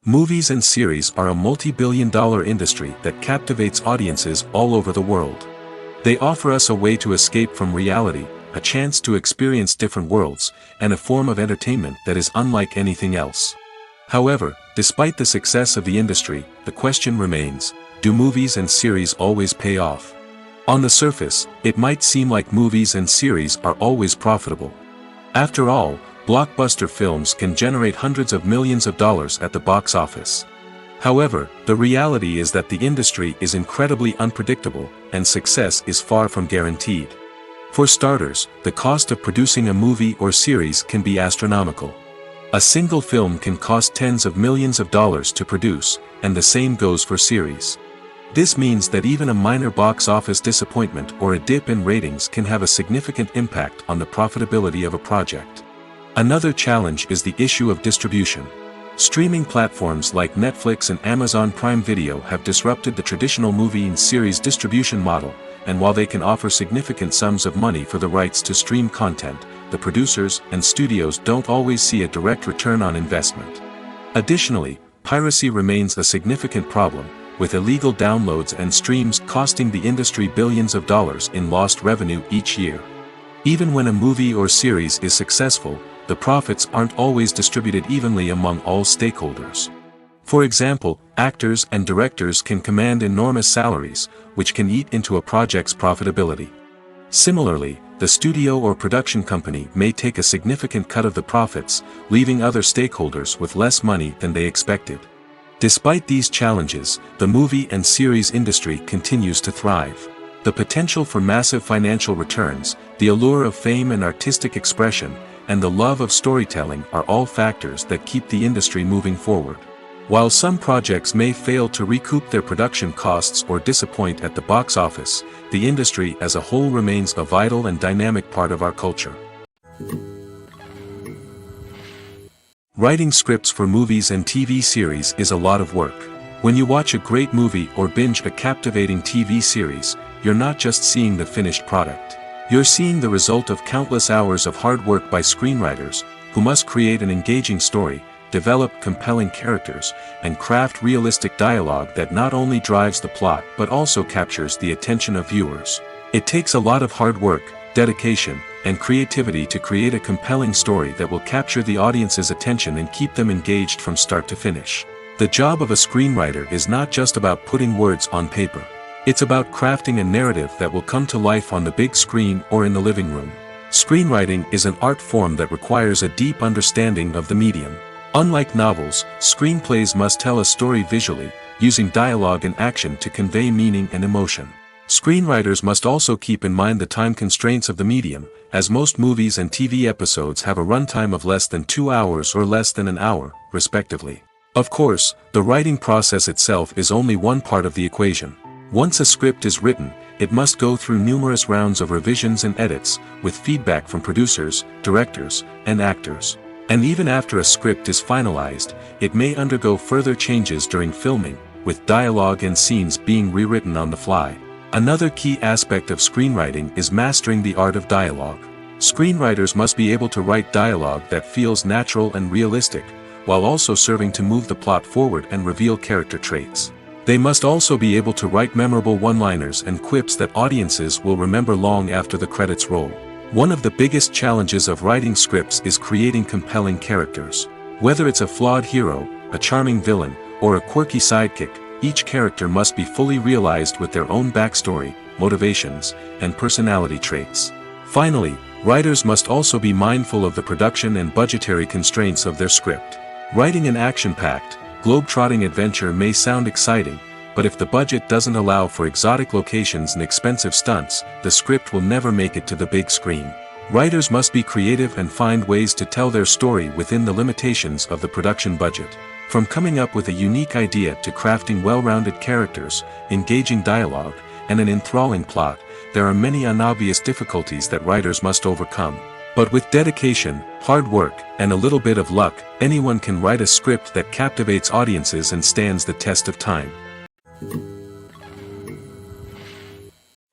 [SPEAKER 2] Movies and series are a multi-billion-dollar industry that captivates audiences all over the world. They offer us a way to escape from reality, a chance to experience different worlds, and a form of entertainment that is unlike anything else. However, despite the success of the industry, the question remains, do movies and series always pay off? On the surface, it might seem like movies and series are always profitable. After all, blockbuster films can generate hundreds of millions of dollars at the box office. However, the reality is that the industry is incredibly unpredictable, and success is far from guaranteed. For starters, the cost of producing a movie or series can be astronomical. A single film can cost tens of millions of dollars to produce, and the same goes for series. This means that even a minor box office disappointment or a dip in ratings can have a significant impact on the profitability of a project. Another challenge is the issue of distribution. Streaming platforms like Netflix and Amazon Prime Video have disrupted the traditional movie and series distribution model, and while they can offer significant sums of money for the rights to stream content, the producers and studios don't always see a direct return on investment. Additionally, piracy remains a significant problem, with illegal downloads and streams costing the industry billions of dollars in lost revenue each year. Even when a movie or series is successful, the profits aren't always distributed evenly among all stakeholders. For example, actors and directors can command enormous salaries, which can eat into a project's profitability. Similarly, the studio or production company may take a significant cut of the profits, leaving other stakeholders with less money than they expected. Despite these challenges, the movie and series industry continues to thrive. The potential for massive financial returns, the allure of fame and artistic expression, and the love of storytelling are all factors that keep the industry moving forward. While some projects may fail to recoup their production costs or disappoint at the box office, the industry as a whole remains a vital and dynamic part of our culture. Writing scripts for movies and TV series is a lot of work. When you watch a great movie or binge a captivating TV series, you're not just seeing the finished product. You're seeing the result of countless hours of hard work by screenwriters, who must create an engaging story, develop compelling characters, and craft realistic dialogue that not only drives the plot but also captures the attention of viewers. It takes a lot of hard work, dedication, and creativity to create a compelling story that will capture the audience's attention and keep them engaged from start to finish. The job of a screenwriter is not just about putting words on paper. It's about crafting a narrative that will come to life on the big screen or in the living room. Screenwriting is an art form that requires a deep understanding of the medium. Unlike novels, screenplays must tell a story visually, using dialogue and action to convey meaning and emotion. Screenwriters must also keep in mind the time constraints of the medium, as most movies and TV episodes have a runtime of less than 2 hours or less than an hour, respectively. Of course, the writing process itself is only one part of the equation. Once a script is written, it must go through numerous rounds of revisions and edits, with feedback from producers, directors, and actors. And even after a script is finalized, it may undergo further changes during filming, with dialogue and scenes being rewritten on the fly. Another key aspect of screenwriting is mastering the art of dialogue. Screenwriters must be able to write dialogue that feels natural and realistic, while also serving to move the plot forward and reveal character traits. They must also be able to write memorable one-liners and quips that audiences will remember long after the credits roll. One of the biggest challenges of writing scripts is creating compelling characters. Whether it's a flawed hero, a charming villain, or a quirky sidekick, each character must be fully realized with their own backstory, motivations, and personality traits. Finally, writers must also be mindful of the production and budgetary constraints of their script. Writing an action-packed, globe-trotting adventure may sound exciting, but if the budget doesn't allow for exotic locations and expensive stunts, the script will never make it to the big screen. Writers must be creative and find ways to tell their story within the limitations of the production budget. From coming up with a unique idea to crafting well-rounded characters, engaging dialogue, and an enthralling plot, there are many unobvious difficulties that writers must overcome. But with dedication, hard work, and a little bit of luck, anyone can write a script that captivates audiences and stands the test of time.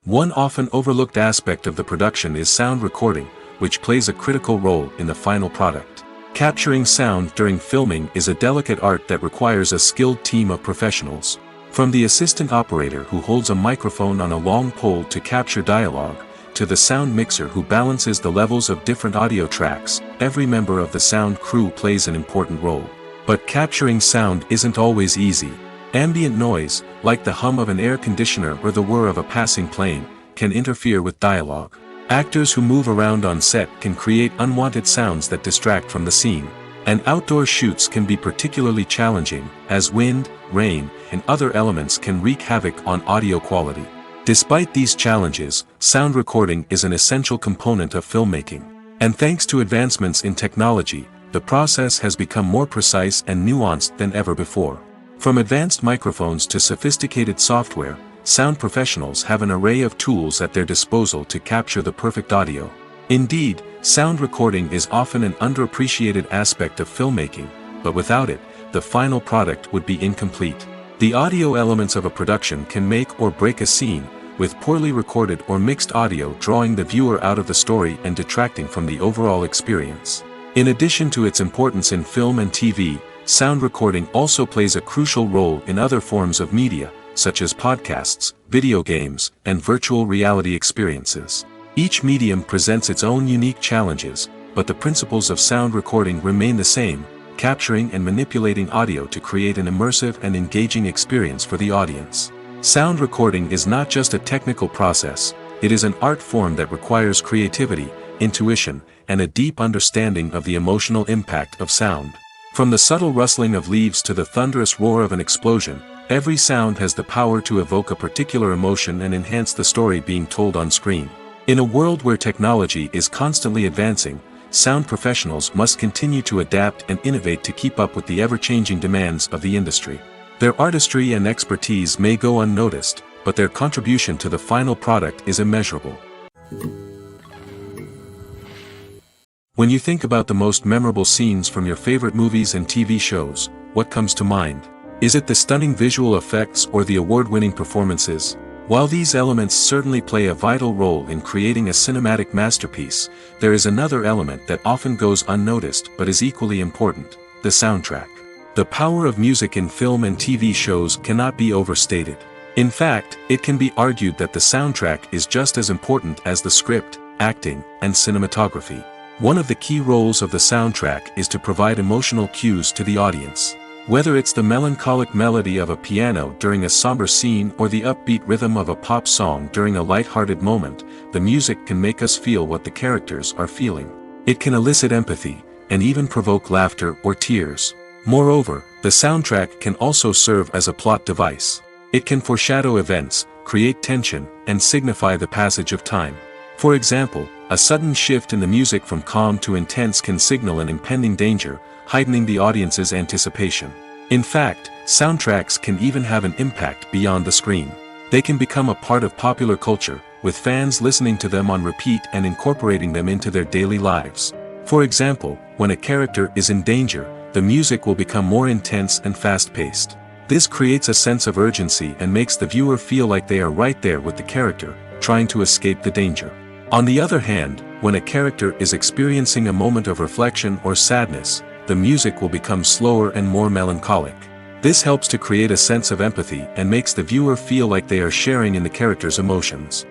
[SPEAKER 2] One often overlooked aspect of the production is sound recording, which plays a critical role in the final product. Capturing sound during filming is a delicate art that requires a skilled team of professionals. From the assistant operator who holds a microphone on a long pole to capture dialogue, to the sound mixer who balances the levels of different audio tracks, every member of the sound crew plays an important role. But capturing sound isn't always easy. Ambient noise, like the hum of an air conditioner or the whir of a passing plane, can interfere with dialogue. Actors who move around on set can create unwanted sounds that distract from the scene. And outdoor shoots can be particularly challenging, as wind, rain, and other elements can wreak havoc on audio quality. Despite these challenges, sound recording is an essential component of filmmaking. And thanks to advancements in technology, the process has become more precise and nuanced than ever before. From advanced microphones to sophisticated software, sound professionals have an array of tools at their disposal to capture the perfect audio. Indeed, sound recording is often an underappreciated aspect of filmmaking, but without it, the final product would be incomplete. The audio elements of a production can make or break a scene, with poorly recorded or mixed audio drawing the viewer out of the story and detracting from the overall experience. In addition to its importance in film and TV, sound recording also plays a crucial role in other forms of media, such as podcasts, video games, and virtual reality experiences. Each medium presents its own unique challenges, but the principles of sound recording remain the same, capturing and manipulating audio to create an immersive and engaging experience for the audience. Sound recording is not just a technical process, it is an art form that requires creativity, intuition, and a deep understanding of the emotional impact of sound. From the subtle rustling of leaves to the thunderous roar of an explosion, every sound has the power to evoke a particular emotion and enhance the story being told on screen. In a world where technology is constantly advancing, sound professionals must continue to adapt and innovate to keep up with the ever-changing demands of the industry. Their artistry and expertise may go unnoticed, but their contribution to the final product is immeasurable. When you think about the most memorable scenes from your favorite movies and TV shows, what comes to mind? Is it the stunning visual effects or the award-winning performances? While these elements certainly play a vital role in creating a cinematic masterpiece, there is another element that often goes unnoticed but is equally important: the soundtrack. The power of music in film and TV shows cannot be overstated. In fact, it can be argued that the soundtrack is just as important as the script, acting, and cinematography. One of the key roles of the soundtrack is to provide emotional cues to the audience. Whether it's the melancholic melody of a piano during a somber scene or the upbeat rhythm of a pop song during a light-hearted moment, the music can make us feel what the characters are feeling. It can elicit empathy, and even provoke laughter or tears. Moreover, the soundtrack can also serve as a plot device. It can foreshadow events, create tension, and signify the passage of time. For example, a sudden shift in the music from calm to intense can signal an impending danger, heightening the audience's anticipation. In fact, soundtracks can even have an impact beyond the screen. They can become a part of popular culture, with fans listening to them on repeat and incorporating them into their daily lives. For example, when a character is in danger, the music will become more intense and fast-paced. This creates a sense of urgency and makes the viewer feel like they are right there with the character, trying to escape the danger. On the other hand, when a character is experiencing a moment of reflection or sadness, the music will become slower and more melancholic. This helps to create a sense of empathy and makes the viewer feel like they are sharing in the character's emotions.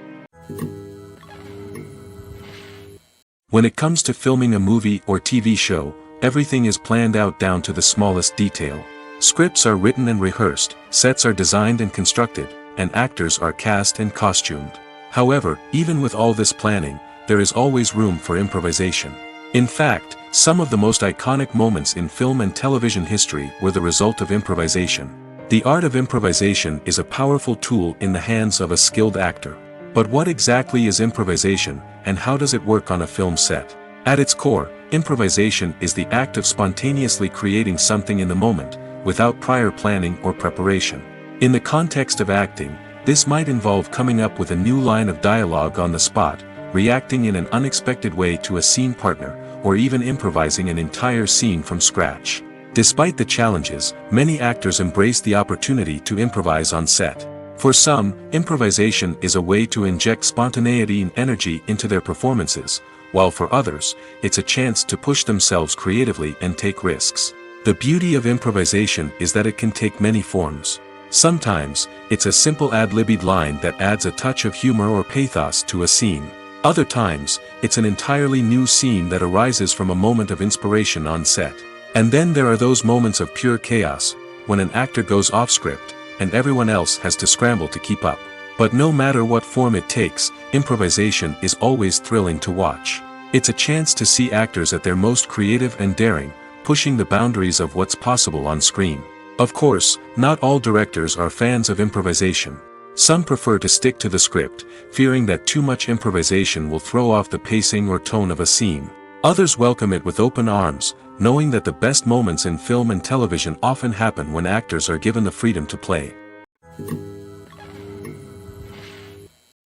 [SPEAKER 2] When it comes to filming a movie or TV show, everything is planned out down to the smallest detail. Scripts are written and rehearsed, sets are designed and constructed, and actors are cast and costumed. However, even with all this planning, there is always room for improvisation. In fact, some of the most iconic moments in film and television history were the result of improvisation. The art of improvisation is a powerful tool in the hands of a skilled actor. But what exactly is improvisation, and how does it work on a film set? At its core, improvisation is the act of spontaneously creating something in the moment, without prior planning or preparation. In the context of acting, this might involve coming up with a new line of dialogue on the spot, reacting in an unexpected way to a scene partner, or even improvising an entire scene from scratch. Despite the challenges, many actors embrace the opportunity to improvise on set. For some, improvisation is a way to inject spontaneity and energy into their performances, while for others, it's a chance to push themselves creatively and take risks. The beauty of improvisation is that it can take many forms. Sometimes, it's a simple ad-libbed line that adds a touch of humor or pathos to a scene. Other times, it's an entirely new scene that arises from a moment of inspiration on set. And then there are those moments of pure chaos, when an actor goes off script, and everyone else has to scramble to keep up. But no matter what form it takes, improvisation is always thrilling to watch. It's a chance to see actors at their most creative and daring, pushing the boundaries of what's possible on screen. Of course, not all directors are fans of improvisation. Some prefer to stick to the script, fearing that too much improvisation will throw off the pacing or tone of a scene. Others welcome it with open arms, knowing that the best moments in film and television often happen when actors are given the freedom to play.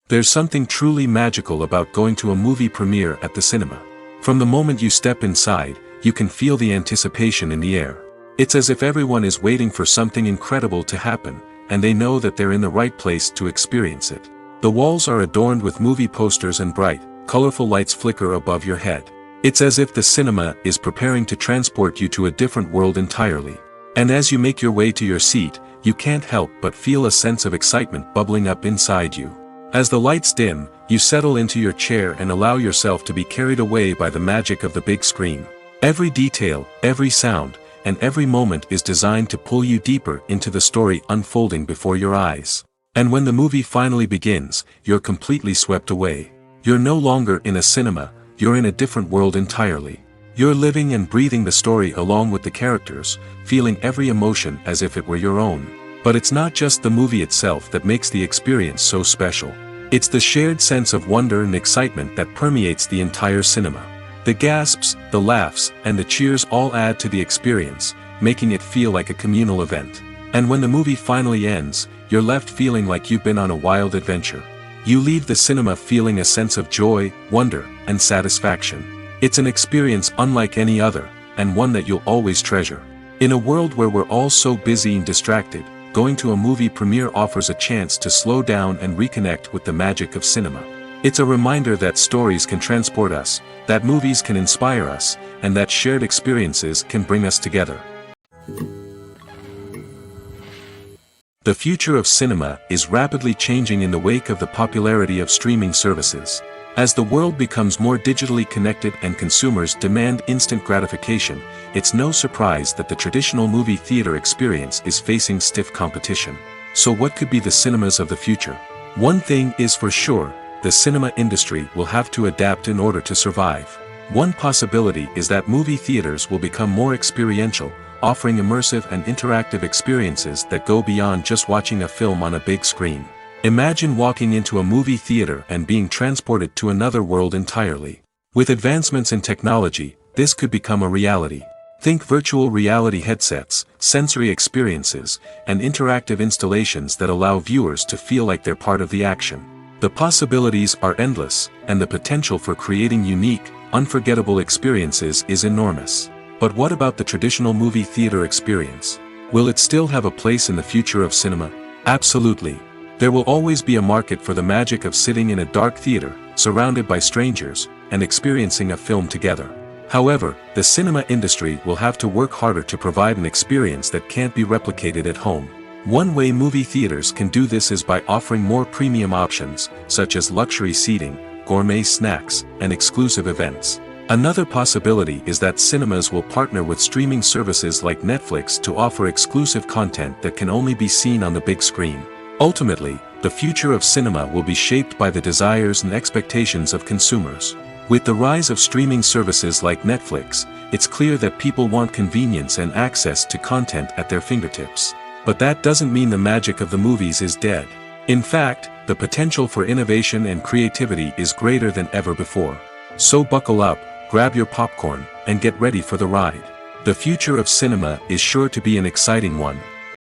[SPEAKER 2] There's something truly magical about going to a movie premiere at the cinema. From the moment you step inside, you can feel the anticipation in the air. It's as if everyone is waiting for something incredible to happen, and they know that they're in the right place to experience it. The walls are adorned with movie posters and bright, colorful lights flicker above your head. It's as if the cinema is preparing to transport you to a different world entirely. And as you make your way to your seat, you can't help but feel a sense of excitement bubbling up inside you. As the lights dim, you settle into your chair and allow yourself to be carried away by the magic of the big screen. Every detail, every sound, and every moment is designed to pull you deeper into the story unfolding before your eyes. And when the movie finally begins, you're completely swept away. You're no longer in a cinema, you're in a different world entirely. You're living and breathing the story along with the characters, feeling every emotion as if it were your own. But it's not just the movie itself that makes the experience so special. It's the shared sense of wonder and excitement that permeates the entire cinema. The gasps, the laughs, and the cheers all add to the experience, making it feel like a communal event. And when the movie finally ends, you're left feeling like you've been on a wild adventure. You leave the cinema feeling a sense of joy, wonder, and satisfaction. It's an experience unlike any other, and one that you'll always treasure. In a world where we're all so busy and distracted, going to a movie premiere offers a chance to slow down and reconnect with the magic of cinema. It's a reminder that stories can transport us, that movies can inspire us, and that shared experiences can bring us together. The future of cinema is rapidly changing in the wake of the popularity of streaming services. As the world becomes more digitally connected and consumers demand instant gratification, it's no surprise that the traditional movie theater experience is facing stiff competition. So what could be the cinemas of the future? One thing is for sure, the cinema industry will have to adapt in order to survive. One possibility is that movie theaters will become more experiential, offering immersive and interactive experiences that go beyond just watching a film on a big screen. Imagine walking into a movie theater and being transported to another world entirely. With advancements in technology, this could become a reality. Think virtual reality headsets, sensory experiences, and interactive installations that allow viewers to feel like they're part of the action. The possibilities are endless, and the potential for creating unique, unforgettable experiences is enormous. But what about the traditional movie theater experience? Will it still have a place in the future of cinema? Absolutely. There will always be a market for the magic of sitting in a dark theater, surrounded by strangers, and experiencing a film together. However, the cinema industry will have to work harder to provide an experience that can't be replicated at home. One way movie theaters can do this is by offering more premium options, such as luxury seating, gourmet snacks, and exclusive events. Another possibility is that cinemas will partner with streaming services like Netflix to offer exclusive content that can only be seen on the big screen. Ultimately, the future of cinema will be shaped by the desires and expectations of consumers. With the rise of streaming services like Netflix, it's clear that people want convenience and access to content at their fingertips. But that doesn't mean the magic of the movies is dead. In fact, the potential for innovation and creativity is greater than ever before. So buckle up, grab your popcorn, and get ready for the ride. The future of cinema is sure to be an exciting one.